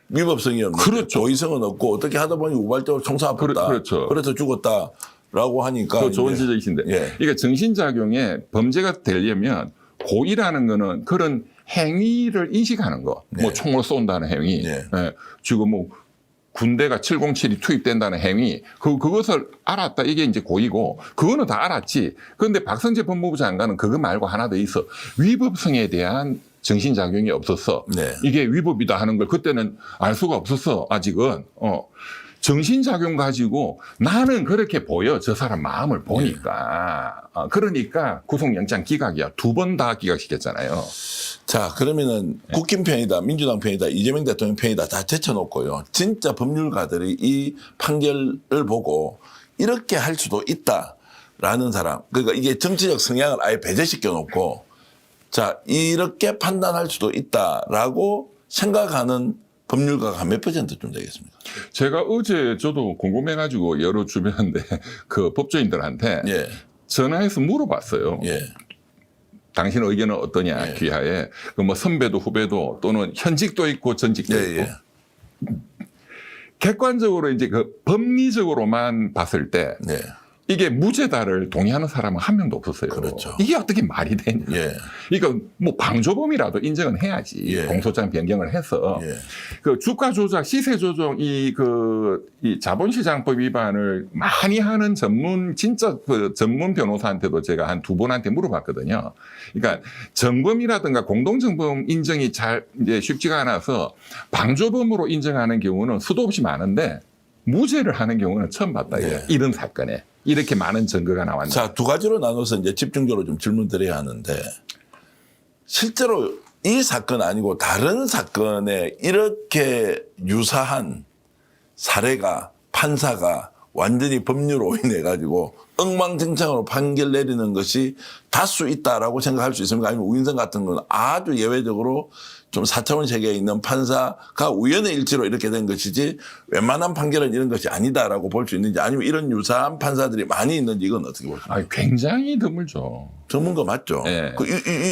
위법성이 없는 그렇죠. 고의성은 없고 어떻게 하다 보니 우발적으로 총 쏴봤다. 그렇죠. 그래서 죽었다라고 하니까 그 좋은 이제 지적이신데. 예. 그러니까 정신작용에 범죄가 되려면 고의라는 거는 그런 행위를 인식하는 거. 뭐 총을 쏜다는 행위. 네. 예. 지금 뭐 군대가 707이 투입된다는 행위. 그것을 알았다. 이게 이제 고의고. 그거는 다 알았지. 그런데 박성재 법무부 장관은 그거 말고 하나 더 있어. 위법성에 대한 정신작용이 없었어. 네. 이게 위법이다 하는 걸 그때는 알 수가 없었어. 아직은. 정신작용 가지고 나는 그렇게 보여. 저 사람 마음을 보니까. 그러니까 구속영장 기각이야. 2번 다 기각시켰잖아요. 자, 그러면은 국힘 편이다, 민주당 편이다, 이재명 대통령 편이다 다 제쳐놓고요. 진짜 법률가들이 이 판결을 보고 이렇게 할 수도 있다라는 사람. 그러니까 이게 정치적 성향을 아예 배제시켜 놓고 자, 이렇게 판단할 수도 있다라고 생각하는 법률가가 몇 %쯤 되겠습니까? 제가 어제 저도 궁금해가지고 여러 주변에 그 법조인들한테 예. 전화해서 물어봤어요. 예. 당신 의견은 어떠냐, 예. 귀하에. 그 뭐 선배도 후배도 또는 현직도 있고 전직도 예, 있고. 예. 객관적으로 이제 그 법리적으로만 봤을 때 네. 이게 무죄다를 동의하는 사람은 한 명도 없었어요. 그렇죠. 이게 어떻게 말이 되냐. 예. 그러니까 뭐 방조범이라도 인정은 해야지. 예. 공소장 변경을 해서 예. 그 주가 조작, 시세 조정 이 자본시장법 위반을 많이 하는 진짜 그 전문 변호사한테도 제가 한 2분한테 물어봤거든요. 그러니까 정범이라든가 공동정범 인정이 잘 이제 쉽지가 않아서 방조범으로 인정하는 경우는 수도 없이 많은데 무죄를 하는 경우는 처음 봤다. 네. 이런 사건에 이렇게 많은 증거가 나왔는데. 자, 2가지로 나눠서 이제 집중적으로 좀 질문 드려야 하는데 실제로 이 사건 아니고 다른 사건에 이렇게 유사한 사례가 판사가 완전히 법률 오인해 가지고 엉망진창으로 판결 내리는 것이 다수 있다라고 생각할 수 있습니까? 아니면 우인성 같은 건 아주 예외적으로 좀 4차원 세계에 있는 판사가 우연의 일치로 이렇게 된 것이지 웬만한 판결은 이런 것이 아니다라고 볼 수 있는지 아니면 이런 유사한 판사들이 많이 있는지 이건 어떻게 보십니까? 굉장히 드물죠. 전문가 맞죠? 네.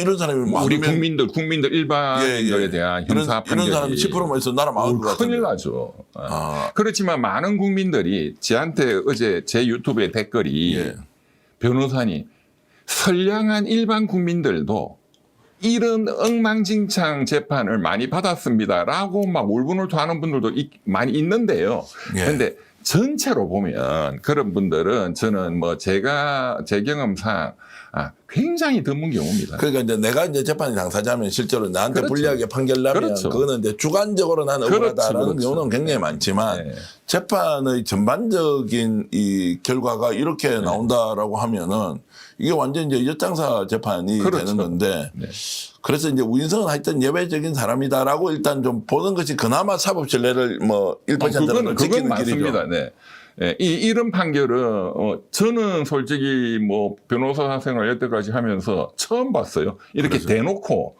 이런 사람이 우리 많으면 국민들 일반인들에 대한 형사 판결이 이런 사람이 10%만 있어 나라 망할 것 같은데. 큰일 나죠. 아. 그렇지만 많은 국민들이 저한테 어제 제 유튜브에 댓글이 예. 변호사님 선량한 일반 국민들도 이런 엉망진창 재판을 많이 받았습니다라고 막 울분을토하는 분들도 많이 있는데요. 예. 그런데 전체로 보면 그런 분들은 저는 뭐 제 경험상 굉장히 드문 경우입니다. 그러니까 이제 내가 이제 재판의 당사자면 실제로 나한테 그렇죠. 불리하게 판결 나면 그렇죠. 그거는 이제 주관적으로 난 억울하다라는 그렇죠. 경우는 굉장히 많지만 네. 재판의 전반적인 이 결과가 이렇게 나온다라고 하면은 이게 완전 이제 엿장사 재판이 그렇죠. 되는 건데 네. 그래서 이제 우인성은 하여튼 예외적인 사람이다라고 일단 좀 보는 것이 그나마 사법 신뢰를 뭐 1%는 지키는 그건 길이죠. 맞습니다. 네. 예, 이런 판결은 저는 솔직히 뭐 변호사 생활 여태까지 하면서 처음 봤어요. 이렇게 그래서. 대놓고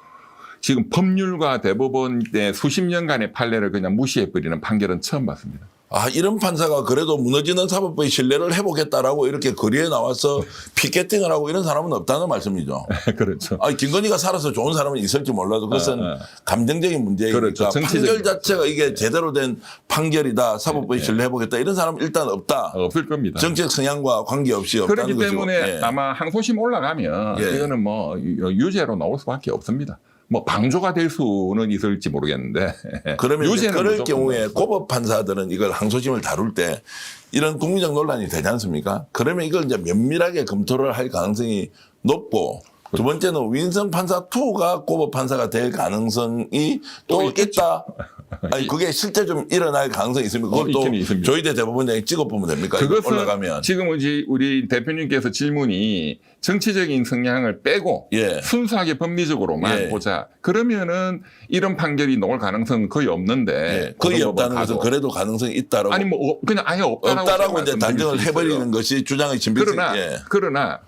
지금 법률과 대법원의 수십 년간의 판례를 그냥 무시해버리는 판결은 처음 봤습니다. 아, 이런 판사가 그래도 무너지는 사법부의 신뢰를 회복했다라고 이렇게 거리에 나와서 피켓팅을 하고 이런 사람은 없다는 말씀이죠. 그렇죠. 아, 김건희가 살아서 좋은 사람은 있을지 몰라도 그것은 감정적인 문제이니까 그렇죠. 정치적인 판결 자체가 이게 제대로 된 판결이다. 사법부의 신뢰 회복했다. 이런 사람은 일단 없다. 없을 겁니다. 정책 성향과 관계없이 없다는 그렇기 것이고. 때문에 예. 아마 항소심 올라가면 예. 이거는 뭐 유죄로 나올 수밖에 없습니다. 뭐 방조가 될 수는 있을지 모르겠는데 그러면 이제 유죄는 그럴 무조건 경우에 나올 고법 판사들은 이걸 항소심을 다룰 때 이런 국민적 논란이 되지 않습니까? 그러면 이걸 이제 면밀하게 검토를 할 가능성이 높고 두 번째는 윈성 판사 2가 고법 판사가 될 가능성이 또 있겠죠. 있다. 아니 그게 실제 좀 일어날 가능성이 있습니까? 그걸 또 있긴 있습니다. 조희대 대법원장이 찍어보면 됩니까? 이거 그것은 올라가면. 지금 우리 대표님께서 질문이 정치적인 성향을 빼고 예. 순수하게 법리적으로만 예. 보자. 그러면은 이런 판결이 나올 가능성은 거의 없는데 예. 거의 고등법원 없다는 가도. 것은 그래도 가능성이 있다라고. 아니 뭐 그냥 아예 없다라고 이제 말씀드릴 단정을 수 해버리는 있어요. 것이 주장의 진실성. 그러나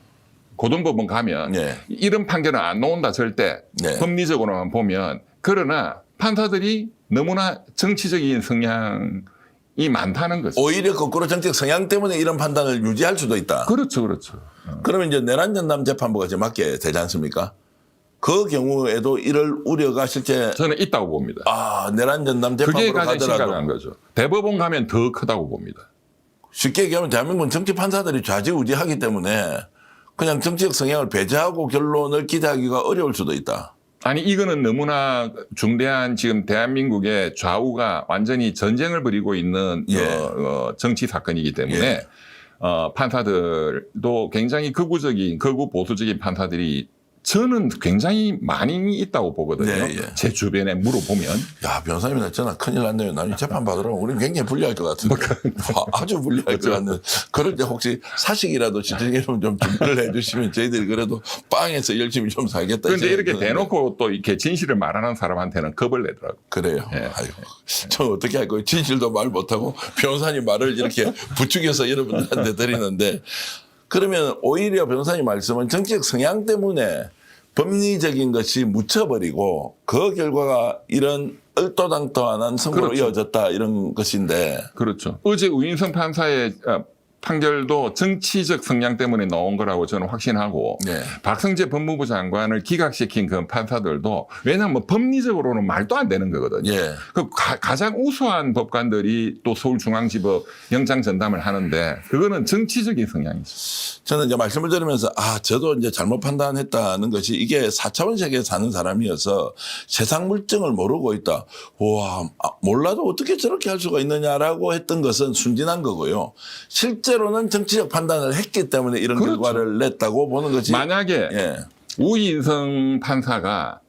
고등법원 가면 예. 이런 판결은 안 나온다 절대. 예. 법리적으로만 보면 그러나 판사들이 너무나 정치적인 성향이 많다는 거죠. 오히려 거꾸로 정책 성향 때문에 이런 판단을 유지할 수도 있다. 그렇죠. 그러면 이제 내란전담 재판부가 이제 맡게 되지 않습니까? 그 경우에도 이럴 우려가 실제 저는 있다고 봅니다. 내란전담 그게 재판부로 가장 심각한 가더라도 거죠. 대법원 가면 더 크다고 봅니다. 쉽게 얘기하면 대한민국은 정치 판사들이 좌지우지하기 때문에 그냥 정치적 성향을 배제하고 결론을 기대하기가 어려울 수도 있다. 아니 이거는 너무나 중대한 지금 대한민국의 좌우가 완전히 전쟁을 벌이고 있는 예. 정치 사건이기 때문에 예. 판사들도 굉장히 극우 보수적인 판사들이 저는 굉장히 많이 있다고 보거든요. 예, 예. 제 주변에 물어보면. 야, 변호사님이나 저나 큰일 났네요. 나중에 재판 받으러 우리는 굉장히 불리할 것 같은데. 아주 불리할 것 같네요. 그럴 때 혹시 사식이라도 지정해놓으면 좀 준비를 해주시면 저희들이 그래도 빵에서 열심히 좀 살겠다. 그런데 이렇게 생각이 대놓고 또 이렇게 진실을 말하는 사람한테는 겁을 내더라고요. 그래요. 예. 아이고, 저 어떻게 할 거예요? 진실도 말 못하고 변호사님 말을 이렇게 부추겨서 여러분들한테 드리는데 그러면 오히려 변호사님 말씀은 정치적 성향 때문에 법리적인 것이 묻혀버리고 그 결과가 이런 얼토당토한 선고로 그렇죠. 이어졌다 이런 것인데 그렇죠. 어제 우인성 판사의 판결도 정치적 성향 때문에 나온 거라고 저는 확신하고 네. 박성재 법무부 장관을 기각시킨 그 판사들도 왜냐하면 법리적으로는 말도 안 되는 거거든요. 예. 그 가장 우수한 법관들이 또 서울중앙지법 영장 전담을 하는데 그거는 정치적인 성향이죠. 저는 이제 말씀을 들으면서 저도 이제 잘못 판단했다는 것이 이게 4차원 세계에 사는 사람이어서 세상 물정을 모르고 있다. 와, 몰라도 어떻게 저렇게 할 수가 있느냐라고 했던 것은 순진한 거고요. 실제로는 정치적 판단을 했기 때문에 이런 그렇죠. 결과를 냈다고 보는 것이 만약에 예. 우인성 판사가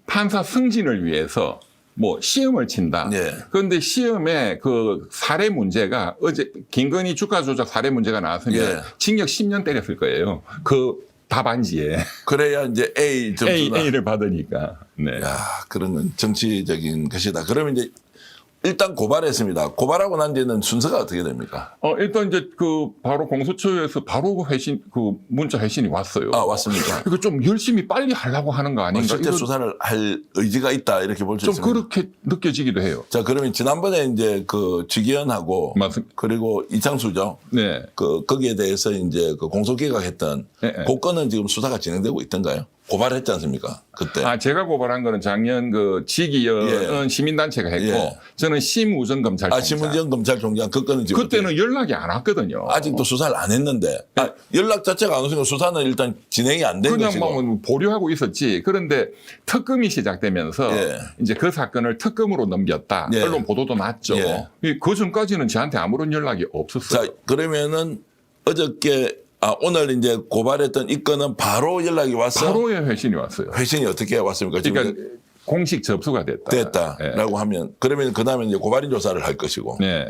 판사 승진을 위해서 뭐 시험을 친다. 예. 그런데 시험에 그 사례 문제가 어제 김건희 주가 조작 사례 문제가 나왔으면 예. 징역 10년 때렸을 거예요. 그 답안지에 그래야 이제 A 점수나 A를 받으니까. 네. 야, 그런 건 정치적인 것이다. 그러면 이제 일단 고발했습니다. 고발하고 난 뒤에는 순서가 어떻게 됩니까? 일단 이제 그 바로 공소처에서 바로 문자 회신이 왔어요. 왔습니까? 이거 좀 열심히 빨리 하려고 하는 거 아닌가? 실제 이거 수사를 할 의지가 있다 이렇게 볼 수 좀 있습니다. 그렇게 느껴지기도 해요. 자, 그러면 지난번에 이제 그 주기현하고 맞습니다. 그리고 이창수죠. 네. 거기에 대해서 이제 그 공소기각했던 네, 네. 그 건은 지금 수사가 진행되고 있던가요? 고발했지 않습니까? 그때. 제가 고발한 거는 작년 그 지기현은 예. 시민단체가 했고 예. 저는 심우정 검찰총장. 신문정 검찰총장 그 건은 지금 그때는 연락이 안 왔거든요. 아직도 수사를 안 했는데 연락 자체가 안 오니까 수사는 일단 진행이 안 된 그냥 것이고. 뭐 보류하고 있었지. 그런데 특검이 시작되면서 예. 이제 그 사건을 특검으로 넘겼다. 예. 언론 보도도 났죠. 예. 그 전까지는 저한테 아무런 연락이 없었어요. 자, 그러면은 어저께 오늘 이제 고발했던 이 건은 바로 연락이 와서 바로의 회신이 왔어요. 회신이 어떻게 왔습니까? 지금 그러니까 공식 접수가 됐다. 됐다라고 하면 그러면 그다음에 이제 고발인 조사를 할 것이고 네.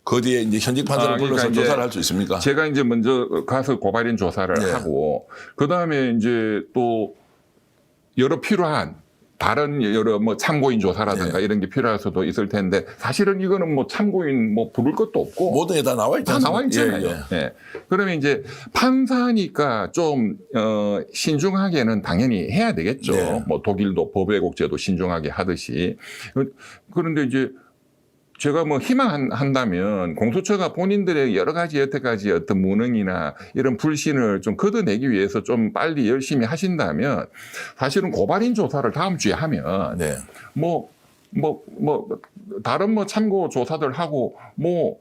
그 뒤에 이제 현직 판사를 그러니까 불러서 이제 조사를 할 수 있습니까? 제가 이제 먼저 가서 고발인 조사를 예. 하고 그다음에 이제 또 여러 필요한 다른 여러 뭐 참고인 조사라든가 예. 이런 게 필요할 수도 있을 텐데 사실은 이거는 뭐 참고인 뭐 부를 것도 없고 모든 게 다 나와 있지 다 않습니까? 나와 있잖아요. 예, 예. 예. 그러면 이제 판사니까 좀 신중하게는 당연히 해야 되겠죠. 네. 뭐 독일도 법외국제도 신중하게 하듯이. 그런데 이제 제가 뭐 희망한다면 공소처가 본인들의 여러 가지 여태까지 어떤 무능이나 이런 불신을 좀 걷어내기 위해서 좀 빨리 열심히 하신다면 사실은 고발인 조사를 다음 주에 하면 네. 다른 뭐 참고 조사들 하고 뭐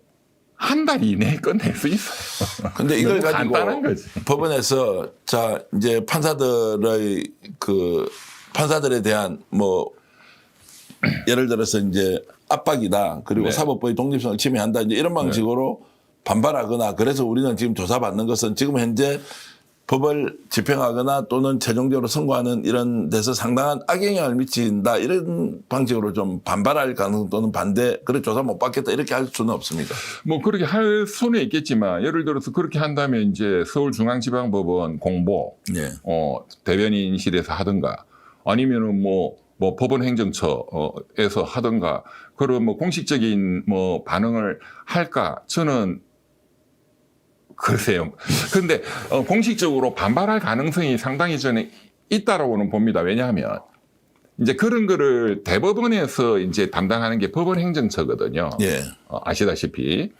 한 달 이내에 끝낼 수 있어요. 근데 이걸 너무 가지고 간단한 거지. 법원에서 자 이제 판사들에 대한 뭐 예를 들어서 이제 압박이다 그리고 네. 사법부의 독립성을 침해한다 이제 이런 방식으로 반발하거나 그래서 우리는 지금 조사받는 것은 지금 현재 법을 집행하거나 또는 최종적으로 선고하는 이런 데서 상당한 악영향을 미친다 이런 방식으로 좀 반발할 가능 또는 반대 그래 조사 못 받겠다 이렇게 할 수는 없습니까? 뭐 그렇게 할 수는 있겠지만 예를 들어서 그렇게 한다면 이제 서울중앙지방법원 공보 예. 대변인실에서 하든가 아니면은 뭐 법원 행정처에서 하든가 그런 뭐 공식적인 뭐 반응을 할까 저는 글쎄요. 그런데 공식적으로 반발할 가능성이 상당히 저는 있다라고는 봅니다. 왜냐하면 이제 그런 거를 대법원에서 이제 담당하는 게 법원 행정처거든요. 예. 아시다시피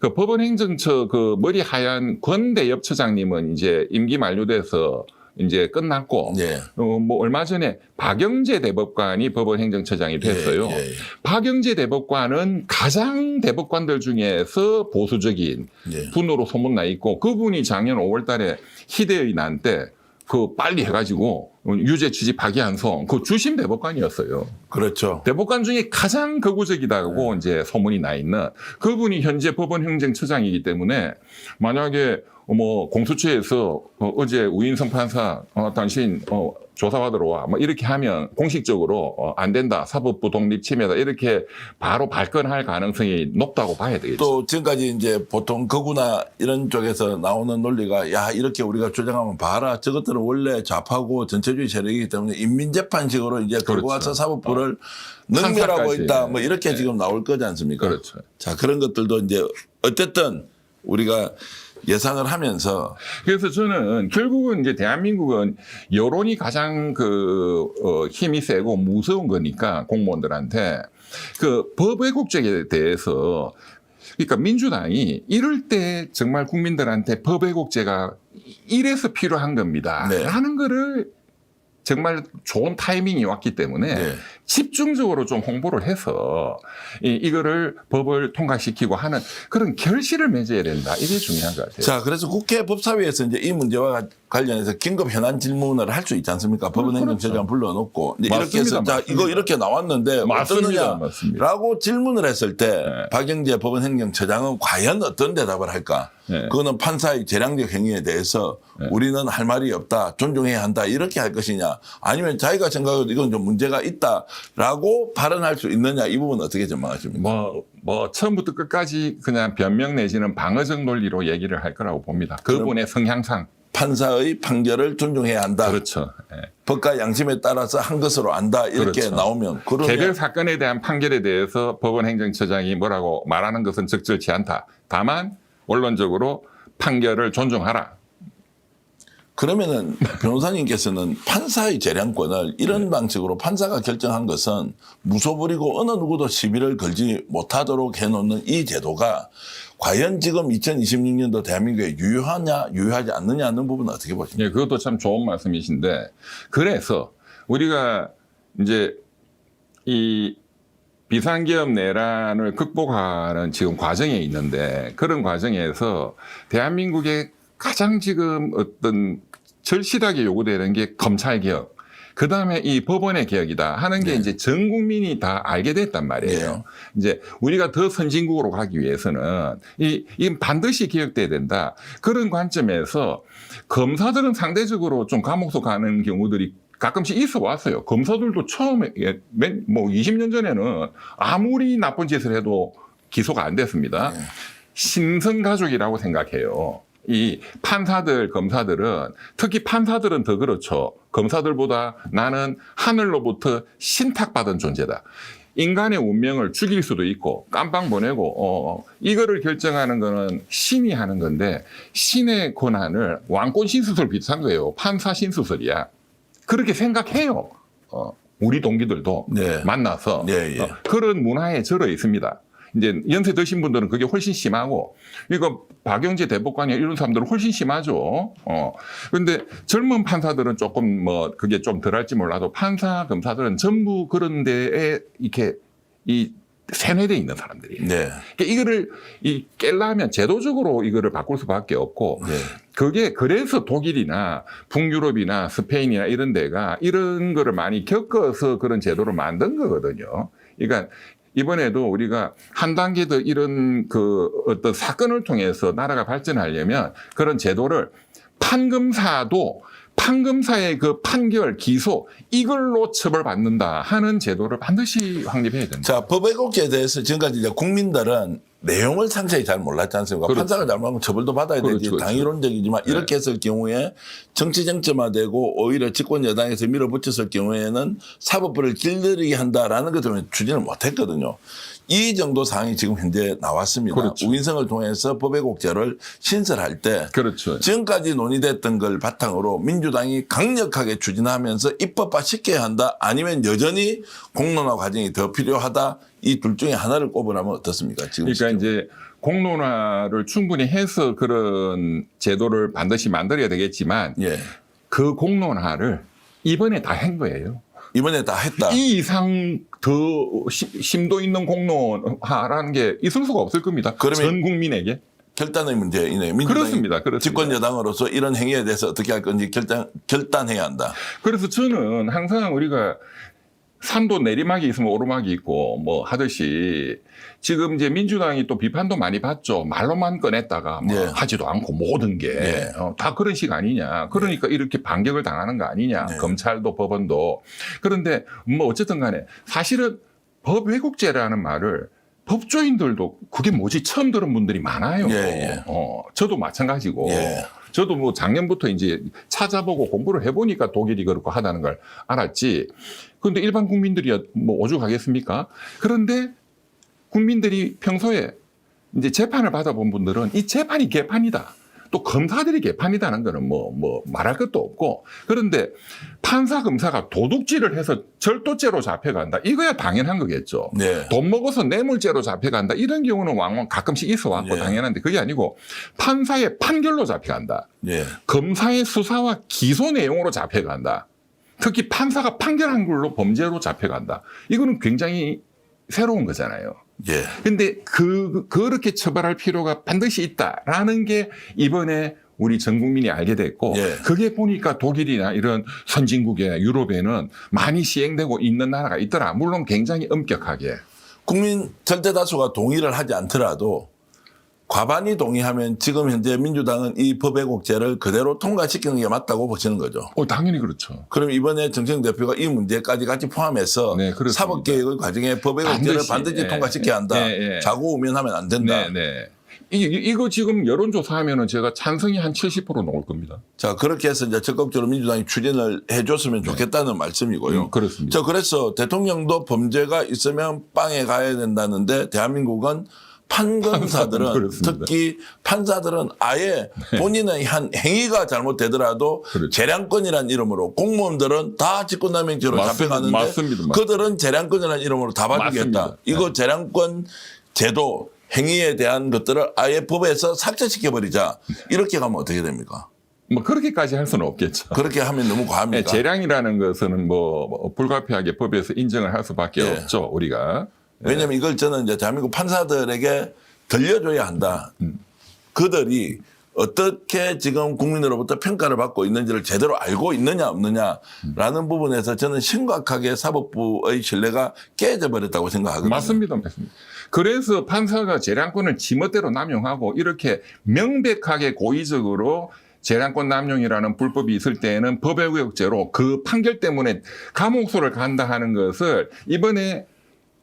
그 법원 행정처 그 머리 하얀 권대엽처장님은 이제 임기 만료돼서 이제 끝났고 예. 뭐 얼마 전에 박영재 대법관이 법원 행정처장이 됐어요. 예, 예. 박영재 대법관은 가장 대법관들 중에서 보수적인 예. 분으로 소문나 있고 그분이 작년 5월 달에 희대의 난 때 그 빨리 해가지고 유죄 취지 파기환송 그 주심 대법관이었어요. 그렇죠. 대법관 중에 가장 극우적이다고 이제 소문이 나 있는 그분이 현재 법원 행정처장이기 때문에 만약에 뭐 공수처에서 어제 우인성 판사 당신 조사받으러 와 뭐 이렇게 하면 공식적으로 안 된다 사법부 독립 침해다 이렇게 바로 발끈할 가능성이 높다고 봐야 되겠죠. 또 지금까지 이제 보통 거구나 이런 쪽에서 나오는 논리가 야 이렇게 우리가 주장하면 봐라 저것들은 원래 좌파고 전체주의 세력이기 때문에 인민재판식으로 이제 끌고 그렇죠. 와서 사법부를 능멸하고 판사까지. 있다 뭐 이렇게 네. 지금 나올 거지 않습니까? 그렇죠. 자 그런 것들도 이제 어쨌든 우리가 예상을 하면서 그래서 저는 결국은 이제 대한민국은 여론이 가장 힘이 세고 무서운 거니까 공무원들한테 그 법 왜곡죄에 대해서 그러니까 민주당이 이럴 때 정말 국민들한테 법 왜곡죄가 이래서 필요한 겁니다. 네. 하는 거를 정말 좋은 타이밍이 왔기 때문에 네. 집중적으로 좀 홍보를 해서 이거를 법을 통과시키고 하는 그런 결실을 맺어야 된다. 이게 중요한 것 같아요. 자 그래서 국회 법사위에서 이제 이 문제와 관련해서 긴급 현안 질문을 할 수 있지 않습니까? 법원 그렇죠. 행정처장 불러놓고 이제 이렇게 맞습니다. 해서 자 맞습니다. 이거 이렇게 나왔는데 맞습니다. 어떠느냐라고 질문을 했을 때 네. 박영재 법원 행정처장은 과연 어떤 대답을 할까? 네. 그거는 판사의 재량적 행위에 대해서 우리는 할 말이 없다, 존중해야 한다 이렇게 할 것이냐, 아니면 자기가 생각해도 이건 좀 문제가 있다라고 발언할 수 있느냐 이 부분 어떻게 전망하십니까? 뭐 처음부터 끝까지 그냥 변명 내지는 방어적 논리로 얘기를 할 거라고 봅니다. 그분의 성향상. 판사의 판결을 존중해야 한다. 그렇죠. 예. 법과 양심에 따라서 한 것으로 안다 이렇게 그렇죠. 나오면 그러면 개별 사건에 대한 판결에 대해서 법원 행정처장이 뭐라고 말하는 것은 적절치 않다. 다만 원론적으로 판결을 존중하라. 그러면은 변호사님께서는 판사의 재량권을 이런 방식으로 판사가 결정한 것은 무소불위고 어느 누구도 시비를 걸지 못하도록 해놓는 이 제도가 과연 지금 2026년도 대한민국에 유효하냐 유효하지 않느냐 하는 부분은 어떻게 보십니까? 예, 그것도 참 좋은 말씀이신데 그래서 우리가 이제 이 비상기업 내란을 극복하는 지금 과정에 있는데 그런 과정에서 대한민국의 가장 지금 어떤 절실하게 요구되는 게 검찰개혁, 그 다음에 이 법원의 개혁이다 하는 게 이제 전 국민이 다 알게 됐단 말이에요. 이제 우리가 더 선진국으로 가기 위해서는 이건 반드시 개혁돼야 된다. 그런 관점에서 검사들은 상대적으로 좀 감옥서 가는 경우들이 가끔씩 있어 왔어요. 검사들도 처음에 뭐 20년 전에는 아무리 나쁜 짓을 해도 기소가 안 됐습니다. 신성가족이라고 생각해요. 이 판사들, 검사들은 특히 판사들은 더 그렇죠. 검사들보다 나는 하늘로부터 신탁받은 존재다. 인간의 운명을 죽일 수도 있고 깜빵 보내고 이거를 결정하는 거는 신이 하는 건데 신의 권한을 왕권 신수설 비슷한 거예요. 판사 신수설이야. 그렇게 생각해요. 우리 동기들도 네. 만나서 네, 예. 그런 문화에 절어 있습니다. 이제 연세 드신 분들은 그게 훨씬 심하고, 이거 박영재 대법관이 이런 사람들은 훨씬 심하죠. 근데 젊은 판사들은 조금 뭐 그게 좀 덜할지 몰라도 판사, 검사들은 전부 그런 데에 이렇게 세뇌돼 있는 사람들이에요. 네. 그러니까 이거를 깨려면 제도적으로 이거를 바꿀 수밖에 없고, 네. 그게 그래서 독일이나 북유럽이나 스페인이나 이런 데가 이런 거를 많이 겪어서 그런 제도를 만든 거거든요. 그러니까 이번에도 우리가 한 단계 더 이런 어떤 사건을 통해서 나라가 발전하려면 그런 제도를 판검사도 판검사의 그 판결, 기소 이걸로 처벌받는다 하는 제도를 반드시 확립해야 된다. 자, 법왜곡죄에 대해서 지금까지 이제 국민들은 내용을 상세히 잘 몰랐지 않습니까? 그렇죠. 판사가 잘못하면 처벌도 받아야 되지. 그렇죠. 당이론적이지만 네. 이렇게 했을 경우에 정치 쟁점화되고 오히려 집권 여당에서 밀어붙였을 경우에는 사법부를 길들이게 한다라는 것 때문에 추진을 못했거든요. 이 정도 사항이 지금 현재 나왔습니다. 그렇죠. 우인성을 통해서 법왜곡죄를 신설할 때 그렇죠. 지금까지 논의됐던 걸 바탕으로 민주당이 강력하게 추진하면서 입법화 시켜야 한다, 아니면 여전히 공론화 과정이 더 필요하다, 이 둘 중에 하나를 꼽으라면 어떻습니까? 지금 그러니까 시점. 이제 공론화를 충분히 해서 그런 제도를 반드시 만들어야 되겠지만 예. 그 공론화를 이번에 다 한 거예요. 이번에 다 했다. 이 이상 더 심도 있는 공론화라는 게 있을 수가 없을 겁니다. 그러면 전 국민에게. 결단의 문제이네요. 민주당이 그렇습니다. 그렇습니다. 집권 여당으로서 이런 행위에 대해서 어떻게 할 건지 결단해야 한다. 그래서 저는 항상 우리가 산도 내리막이 있으면 오르막이 있고 뭐 하듯이 지금 이제 민주당이 또 비판도 많이 받죠. 말로만 꺼냈다가 뭐 예. 하지도 않고 모든 게 예. 다 그런 식 아니냐. 그러니까 이렇게 반격을 당하는 거 아니냐. 예. 검찰도 법원도. 그런데 뭐 어쨌든 간에 사실은 법왜곡죄라는 말을 법조인들도 그게 뭐지 처음 들은 분들이 많아요. 예, 예. 저도 마찬가지고. 예. 저도 뭐 작년부터 이제 찾아보고 공부를 해보니까 독일이 그렇고 하다는 걸 알았지. 그런데 일반 국민들이 뭐 오죽하겠습니까? 그런데 국민들이 평소에 이제 재판을 받아본 분들은 이 재판이 개판이다. 또 검사들이 개판이다는 거는 뭐 말할 것도 없고. 그런데 판사, 검사가 도둑질을 해서 절도죄로 잡혀간다. 이거야 당연한 거겠죠. 네. 돈 먹어서 뇌물죄로 잡혀간다. 이런 경우는 왕왕 가끔씩 있어왔고 네. 당연한데 그게 아니고 판사의 판결로 잡혀간다. 예. 검사의 수사와 기소 내용으로 잡혀간다. 특히 판사가 판결한 걸로 범죄로 잡혀간다. 이거는 굉장히 새로운 거잖아요. 예. 근데 그렇게 처벌할 필요가 반드시 있다라는 게 이번에 우리 전 국민이 알게 됐고 예. 그게 보니까 독일이나 이런 선진국에 유럽에는 많이 시행되고 있는 나라가 있더라. 물론 굉장히 엄격하게. 국민 절대 다수가 동의를 하지 않더라도 과반이 동의하면 지금 현재 민주당은 이 법왜곡죄를 그대로 통과시키는 게 맞다고 보시는 거죠. 당연히 그렇죠. 그럼 이번에 정청 대표가 이 문제까지 같이 포함해서 네, 그렇습니다. 사법개혁의 과정에 법외국제를 반드시 통과시켜야 한다. 자고우면하면 안 된다. 네. 이거 지금 여론조사 하면은 제가 찬성이 한 70% 나올 겁니다. 자, 그렇게 해서 이제 적극적으로 민주당이 추진을 해줬으면 좋겠다는 말씀이고요. 그렇습니다. 자, 그래서 대통령도 범죄가 있으면 빵에 가야 된다는데 대한민국은 판검사들은 그렇습니다. 특히 판사들은 아예 본인의 한 행위가 잘못되더라도 그렇죠. 재량권이라는 이름으로 공무원들은 다 직권남용죄로 잡혀가는데 맞습니다. 그들은 재량권이라는 이름으로 다 봐주겠다. 맞습니다. 이거 재량권 제도 행위에 대한 것들을 아예 법에서 삭제시켜버리자. 이렇게 가면 어떻게 됩니까? 뭐 그렇게까지 할 수는 없겠죠. 그렇게 하면 너무 과합니까? 재량이라는 것은 뭐 불가피하게 법에서 인정을 할 수밖에 예. 없죠. 우리가. 왜냐하면 이걸 저는 이제 대한민국 판사들에게 들려줘야 한다. 그들이 어떻게 지금 국민으로부터 평가를 받고 있는지를 제대로 알고 있느냐 없느냐라는 부분에서 저는 심각하게 사법부의 신뢰가 깨져버렸다고 생각하거든요. 맞습니다. 그래서 판사가 재량권을 지멋대로 남용하고 이렇게 명백하게 고의적으로 재량권 남용이라는 불법이 있을 때에는 법외국죄로 그 판결 때문에 감옥소를 간다 하는 것을 이번에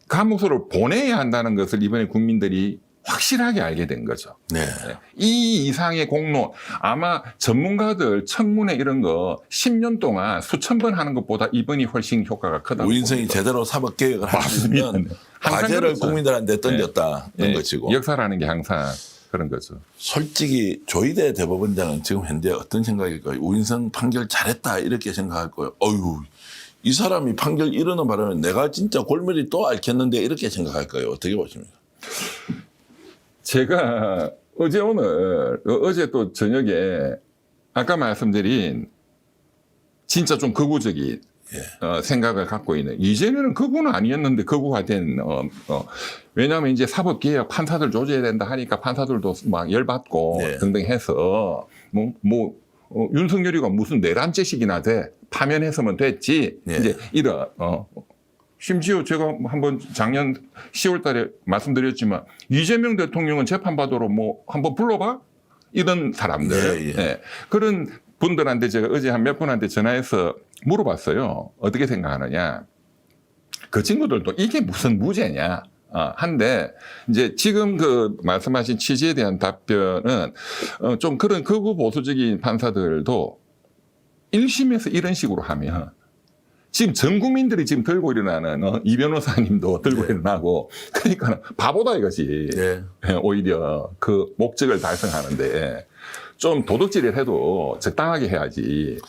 감옥소를 보내야 한다는 것을 이번에 국민들이 확실하게 알게 된 거죠. 네. 이 이상의 공론, 아마 전문가들 청문회 이런 거 10년 동안 수천 번 하는 것보다 이번이 훨씬 효과가 크다고 우인성이 봅니다. 제대로 사법개혁을 할 수 있는 맞습니다. 항상 과제를 그렇죠. 국민들한테 던졌다는 것이고. 역사라는 게 항상 그런 거죠. 솔직히 조희대 대법원장은 지금 현재 어떤 생각일까요? 우인성 판결 잘했다 이렇게 생각할 거예요. 어휴, 이 사람이 판결 이러는 바람에 내가 진짜 골머리 또 앓겠는데 이렇게 생각할 거예요. 어떻게 보십니까? 제가 어제 또 저녁에 아까 말씀드린 진짜 좀 극우적인 생각을 갖고 있는 이재명은 극우는 아니었는데 극우가 된 왜냐하면 이제 사법개혁 판사들 조져야 된다 하니까 판사들도 막 열받고 네. 등등 해서 윤석열이가 무슨 내란죄식이나 돼 파면했으면 됐지 네. 이제 이런 심지어 제가 한번 작년 10월 달에 말씀드렸지만 이재명 대통령은 재판받으러 뭐 한번 불러봐? 이런 사람들. 예, 예. 예. 그런 분들한테 제가 어제 한 몇 분한테 전화해서 물어봤어요. 어떻게 생각하느냐. 그 친구들도 이게 무슨 무죄냐. 한데, 이제 지금 그 말씀하신 취지에 대한 답변은 좀 그런 극우 보수적인 판사들도 1심에서 이런 식으로 하면 지금 전 국민들이 지금 들고 일어나는 이 변호사님도 들고 일어나고 그러니까 바보다 이것이 예. 오히려 그 목적을 달성하는데 좀 도둑질을 해도 적당하게 해야지.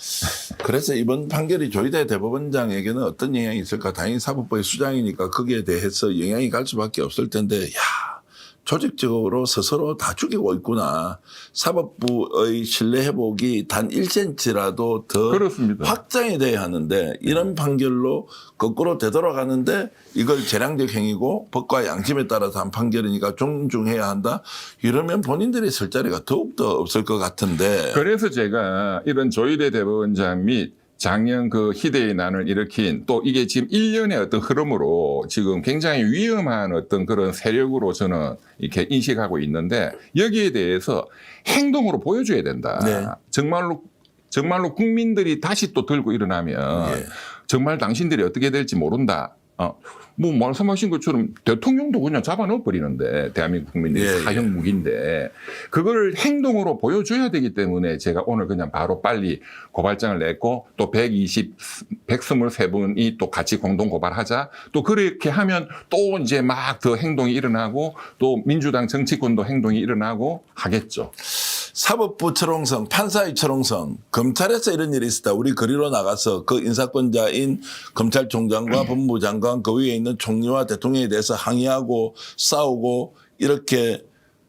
그래서 이번 판결이 조희대 대법원장에게는 어떤 영향이 있을까? 다행히 사법부의 수장이니까 거기에 대해서 영향이 갈 수밖에 없을 텐데, 야, 조직적으로 스스로 다 죽이고 있구나. 사법부의 신뢰 회복이 단 1cm라도 더 그렇습니다. 확장이 돼야 하는데 이런 판결로 거꾸로 되돌아가는데 이걸 재량적 행위고 법과 양심에 따라서 한 판결이니까 존중해야 한다. 이러면 본인들이 쓸 자리가 더욱더 없을 것 같은데. 그래서 제가 이런 조희대 대법원장 및 작년 그 희대의 난을 일으킨 또 이게 지금 1년의 어떤 흐름으로 지금 굉장히 위험한 어떤 그런 세력으로 저는 이렇게 인식하고 있는데 여기에 대해서 행동으로 보여줘야 된다. 네. 정말로 국민들이 다시 또 들고 일어나면 예. 정말 당신들이 어떻게 될지 모른다. 뭐 말씀하신 것처럼 대통령도 그냥 잡아넣어 버리는데 대한민국 국민들이 예, 사형 무기인데 그걸 행동으로 보여줘야 되기 때문에 제가 오늘 그냥 바로 빨리 고발장을 냈고 또 123분이 또 같이 공동 고발하자. 또 그렇게 하면 또 이제 막 더 행동이 일어나고 또 민주당 정치권도 행동이 일어나고 하겠죠. 사법부 철옹성, 판사의 철옹성, 검찰에서 이런 일이 있었다. 우리 거리로 나가서 그 인사권자인 검찰총장과 법무장관 그 위에 있는 총리와 대통령에 대해서 항의하고 싸우고 이렇게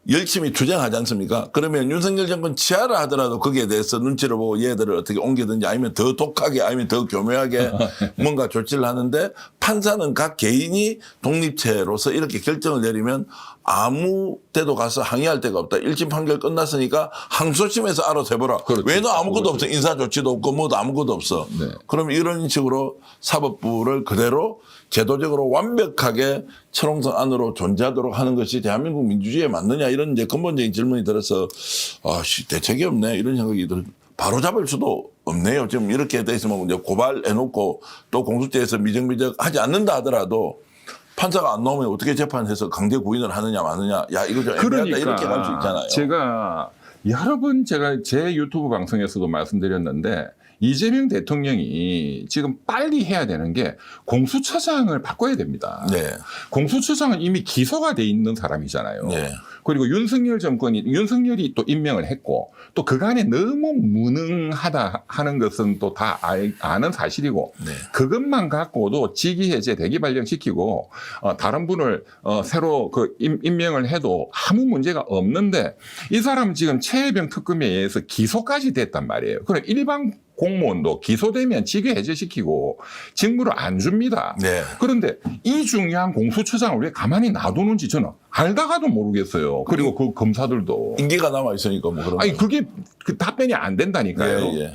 열심히 주장하지 않습니까? 그러면 윤석열 정권 치하라 하더라도 거기에 대해서 눈치를 보고 얘들을 어떻게 옮기든지 아니면 더 독하게 아니면 더 교묘하게 뭔가 조치를 하는데 판사는 각 개인이 독립체로서 이렇게 결정을 내리면 아무 때도 가서 항의할 데가 없다. 1심 판결 끝났으니까 항소심에서 알아서 해보라. 그렇죠. 왜 너 아무것도 없어. 인사조치도 없고 뭐도 아무것도 없어. 네. 그럼 이런 식으로 사법부를 그대로 제도적으로 완벽하게 철옹성 안으로 존재하도록 하는 것이 대한민국 민주주의에 맞느냐 이런 이제 근본적인 질문이 들어서 대책이 없네 이런 생각이 바로 잡을 수도 없네요. 지금 이렇게 돼 있으면 이제 고발해놓고 또 공소장에서 미적미적 하지 않는다 하더라도 판사가 안 나오면 어떻게 재판해서 강제 구인을 하느냐 마느냐 야 이거 좀 애매하다 이렇게 갈 수 있잖아요. 제가 여러 번 제가 제 유튜브 방송에서도 말씀드렸는데 이재명 대통령이 지금 빨리 해야 되는 게 공수처장을 바꿔야 됩니다. 네. 공수처장은 이미 기소가 돼 있는 사람이잖아요. 네. 그리고 윤석열이 또 임명을 했고 또 그간에 너무 무능하다 하는 것은 또 다 아는 사실이고 네. 그것만 갖고도 직위 해제 대기 발령시키고 다른 분을 새로 그 임명을 해도 아무 문제가 없는데 이 사람 지금 최혜병 특검에 의해서 기소까지 됐단 말이에요. 그럼 일반 공무원도 기소되면 직위 해제시키고 직무를 안 줍니다. 네. 그런데 이 중요한 공수처장을 왜 가만히 놔두는지 저는 알다가도 모르겠어요. 그리고 그 검사들도. 임기가 남아 있으니까 뭐 그런. 아니 그게 그 답변이 안 된다니까요. 예, 예.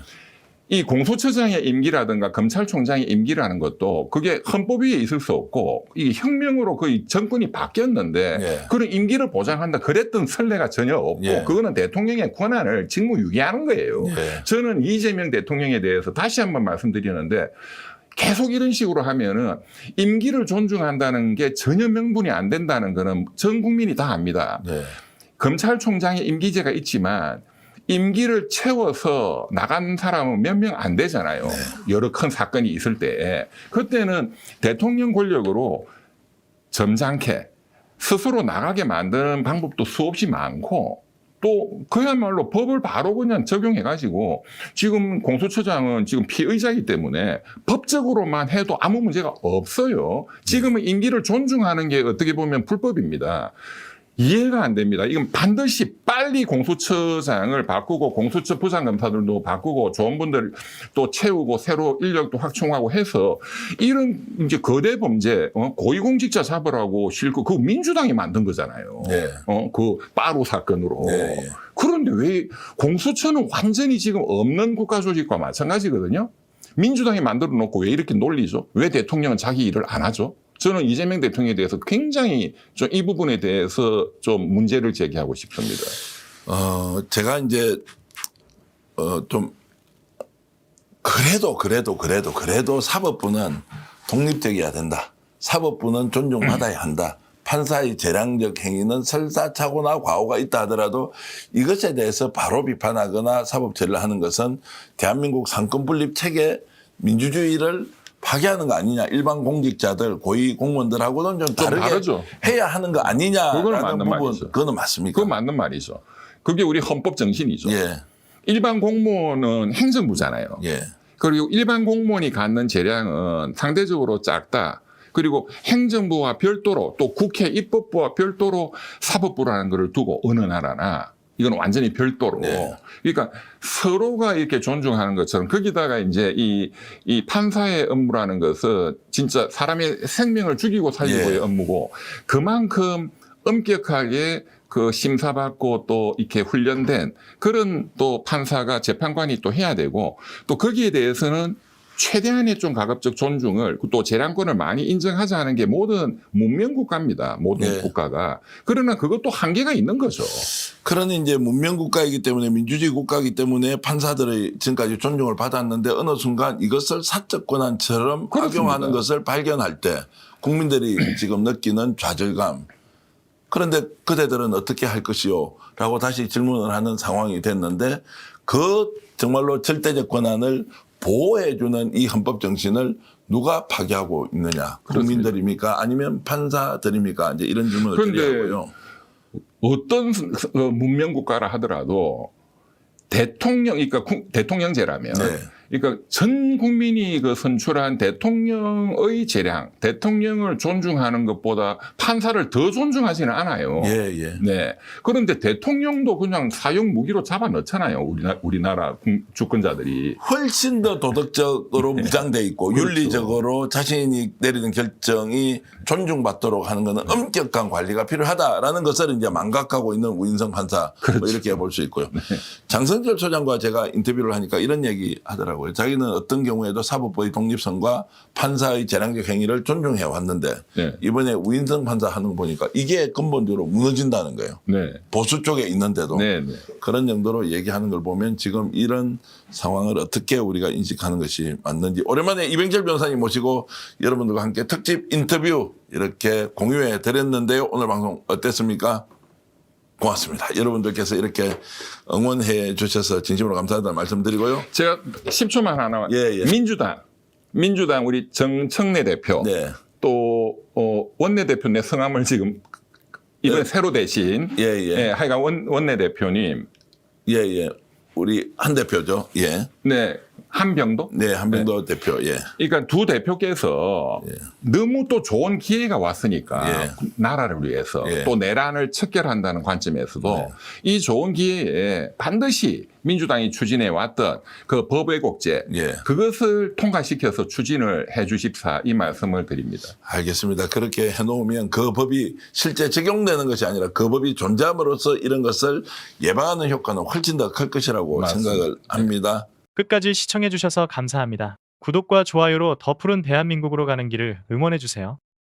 이 공수처장의 임기라든가 검찰총장의 임기라는 것도 그게 헌법 위에 있을 수 없고 이 혁명으로 거의 정권이 바뀌었는데 예. 그런 임기를 보장한다 그랬던 선례가 전혀 없고 예. 그거는 대통령의 권한을 직무유기하는 거예요. 예. 저는 이재명 대통령에 대해서 다시 한번 말씀드리는데 계속 이런 식으로 하면은 임기를 존중한다는 게 전혀 명분이 안 된다는 거는 전 국민이 다 압니다. 네. 검찰총장의 임기제가 있지만 임기를 채워서 나간 사람은 몇 명 안 되잖아요. 여러 큰 사건이 있을 때. 그때는 대통령 권력으로 점잖게 스스로 나가게 만드는 방법도 수없이 많고 또 그야말로 법을 바로 그냥 적용해가지고 지금 공수처장은 지금 피의자이기 때문에 법적으로만 해도 아무 문제가 없어요. 지금은 임기를 존중하는 게 어떻게 보면 불법입니다. 이해가 안 됩니다. 이건 반드시 빨리 공수처장을 바꾸고 공수처 부장검사들도 바꾸고 좋은 분들 또 채우고 새로 인력도 확충하고 해서 이런 이제 거대 범죄 고위공직자 잡으라고 실고 그 민주당이 만든 거잖아요. 네. 그 빠루 사건으로. 네, 예. 그런데 왜 공수처는 완전히 지금 없는 국가조직과 마찬가지거든요. 민주당이 만들어 놓고 왜 이렇게 놀리죠? 왜 대통령은 자기 일을 안 하죠? 저는 이재명 대통령에 대해서 굉장히 좀 이 부분에 대해서 좀 문제를 제기하고 싶습니다. 제가 이제 좀 그래도 사법부는 독립적이어야 된다. 사법부는 존중받아야 한다. 판사의 재량적 행위는 설사차고나 과오가 있다 하더라도 이것에 대해서 바로 비판하거나 사법 처리를 하는 것은 대한민국 상권분립 체계 민주주의를 파괴하는 거 아니냐. 일반 공직자들, 고위 공무원들하고는 좀 다르게 다르죠. 해야 하는 거 그거는 아니냐라는 맞는 부분. 말이죠. 그거는 맞습니까? 그건 맞는 말이죠. 그게 우리 헌법 정신이죠. 예, 일반 공무원은 행정부잖아요. 예, 그리고 일반 공무원이 갖는 재량은 상대적으로 작다. 그리고 행정부와 별도로 또 국회 입법부와 별도로 사법부라는 것을 두고 어느 나라나 이건 완전히 별도로. 네. 그러니까 서로가 이렇게 존중하는 것처럼 거기다가 이제 이 판사의 업무라는 것은 진짜 사람의 생명을 죽이고 살리고의 예. 업무고 그만큼 엄격하게 그 심사받고 또 이렇게 훈련된 그런 또 판사가 재판관이 또 해야 되고 또 거기에 대해서는 최대한의 좀 가급적 존중을 또 재량권을 많이 인정하자 하는 게 모든 문명국가입니다. 모든 네. 국가가. 그러나 그것도 한계가 있는 거죠. 그러니 이제 문명국가이기 때문에 민주주의 국가이기 때문에 판사들의 지금까지 존중을 받았는데 어느 순간 이것을 사적 권한처럼 그렇습니다. 악용하는 것을 발견할 때 국민들이 지금 느끼는 좌절감. 그런데 그대들은 어떻게 할 것이요? 라고 다시 질문을 하는 상황이 됐는데 그 정말로 절대적 권한을 보호해주는 이 헌법 정신을 누가 파괴하고 있느냐? 국민들입니까? 아니면 판사들입니까? 이제 이런 질문을 그런데 드리고요. 어떤 문명국가라 하더라도 그러니까 대통령제라면 네. 그러니까 전 국민이 그 선출한 대통령의 재량, 대통령을 존중하는 것보다 판사를 더 존중하지는 않아요. 예, 예. 네. 그런데 대통령도 그냥 사형 무기로 잡아 넣잖아요. 우리나라 주권자들이. 훨씬 더 도덕적으로 무장돼 있고 그렇죠. 윤리적으로 자신이 내리는 결정이 존중받도록 하는 것은 엄격한 관리가 필요하다라는 것을 이제 망각하고 있는 우인성 판사 뭐 이렇게 볼 수 있고요. 장성철 소장과 제가 인터뷰를 하니까 이런 얘기 하더라고요. 자기는 어떤 경우에도 사법부의 독립성과 판사의 재량적 행위를 존중해 왔는데 네. 이번에 우인성 판사 하는 거 보니까 이게 근본적으로 무너진다는 거예요. 네. 보수 쪽에 있는데도 네. 네. 그런 정도로 얘기하는 걸 보면 지금 이런 상황을 어떻게 우리가 인식하는 것이 맞는지 오랜만에 이병철 변호사님 모시고 여러분들과 함께 특집 인터뷰 이렇게 공유해 드렸는데요. 오늘 방송 어땠습니까? 고맙습니다. 여러분들께서 이렇게 응원해 주셔서 진심으로 감사하다는 말씀드리고요. 제가 10초만 하나. 예, 예. 민주당 우리 정청래 대표. 네. 또 원내대표 내 성함을 지금 이번에 네. 새로 대신 예, 예. 하여간 원내대표님 예, 예. 우리 한 대표죠. 예. 네 한병도 네, 한병도 대표. 예. 그러니까 두 대표께서 너무 또 좋은 기회가 왔으니까 예. 나라를 위해서 예. 또 내란을 척결한다는 관점에서도 네. 이 좋은 기회에 반드시 민주당이 추진해 왔던 그 법외국제 예. 그것을 통과시켜서 추진을 해 주십사 이 말씀을 드립니다. 알겠습니다. 그렇게 해놓으면 그 법이 실제 적용되는 것이 아니라 그 법이 존재함으로써 이런 것을 예방하는 효과는 훨씬 더 클 것이라고 맞습니다. 생각을 합니다. 끝까지 시청해주셔서 감사합니다. 구독과 좋아요로 더 푸른 대한민국으로 가는 길을 응원해주세요.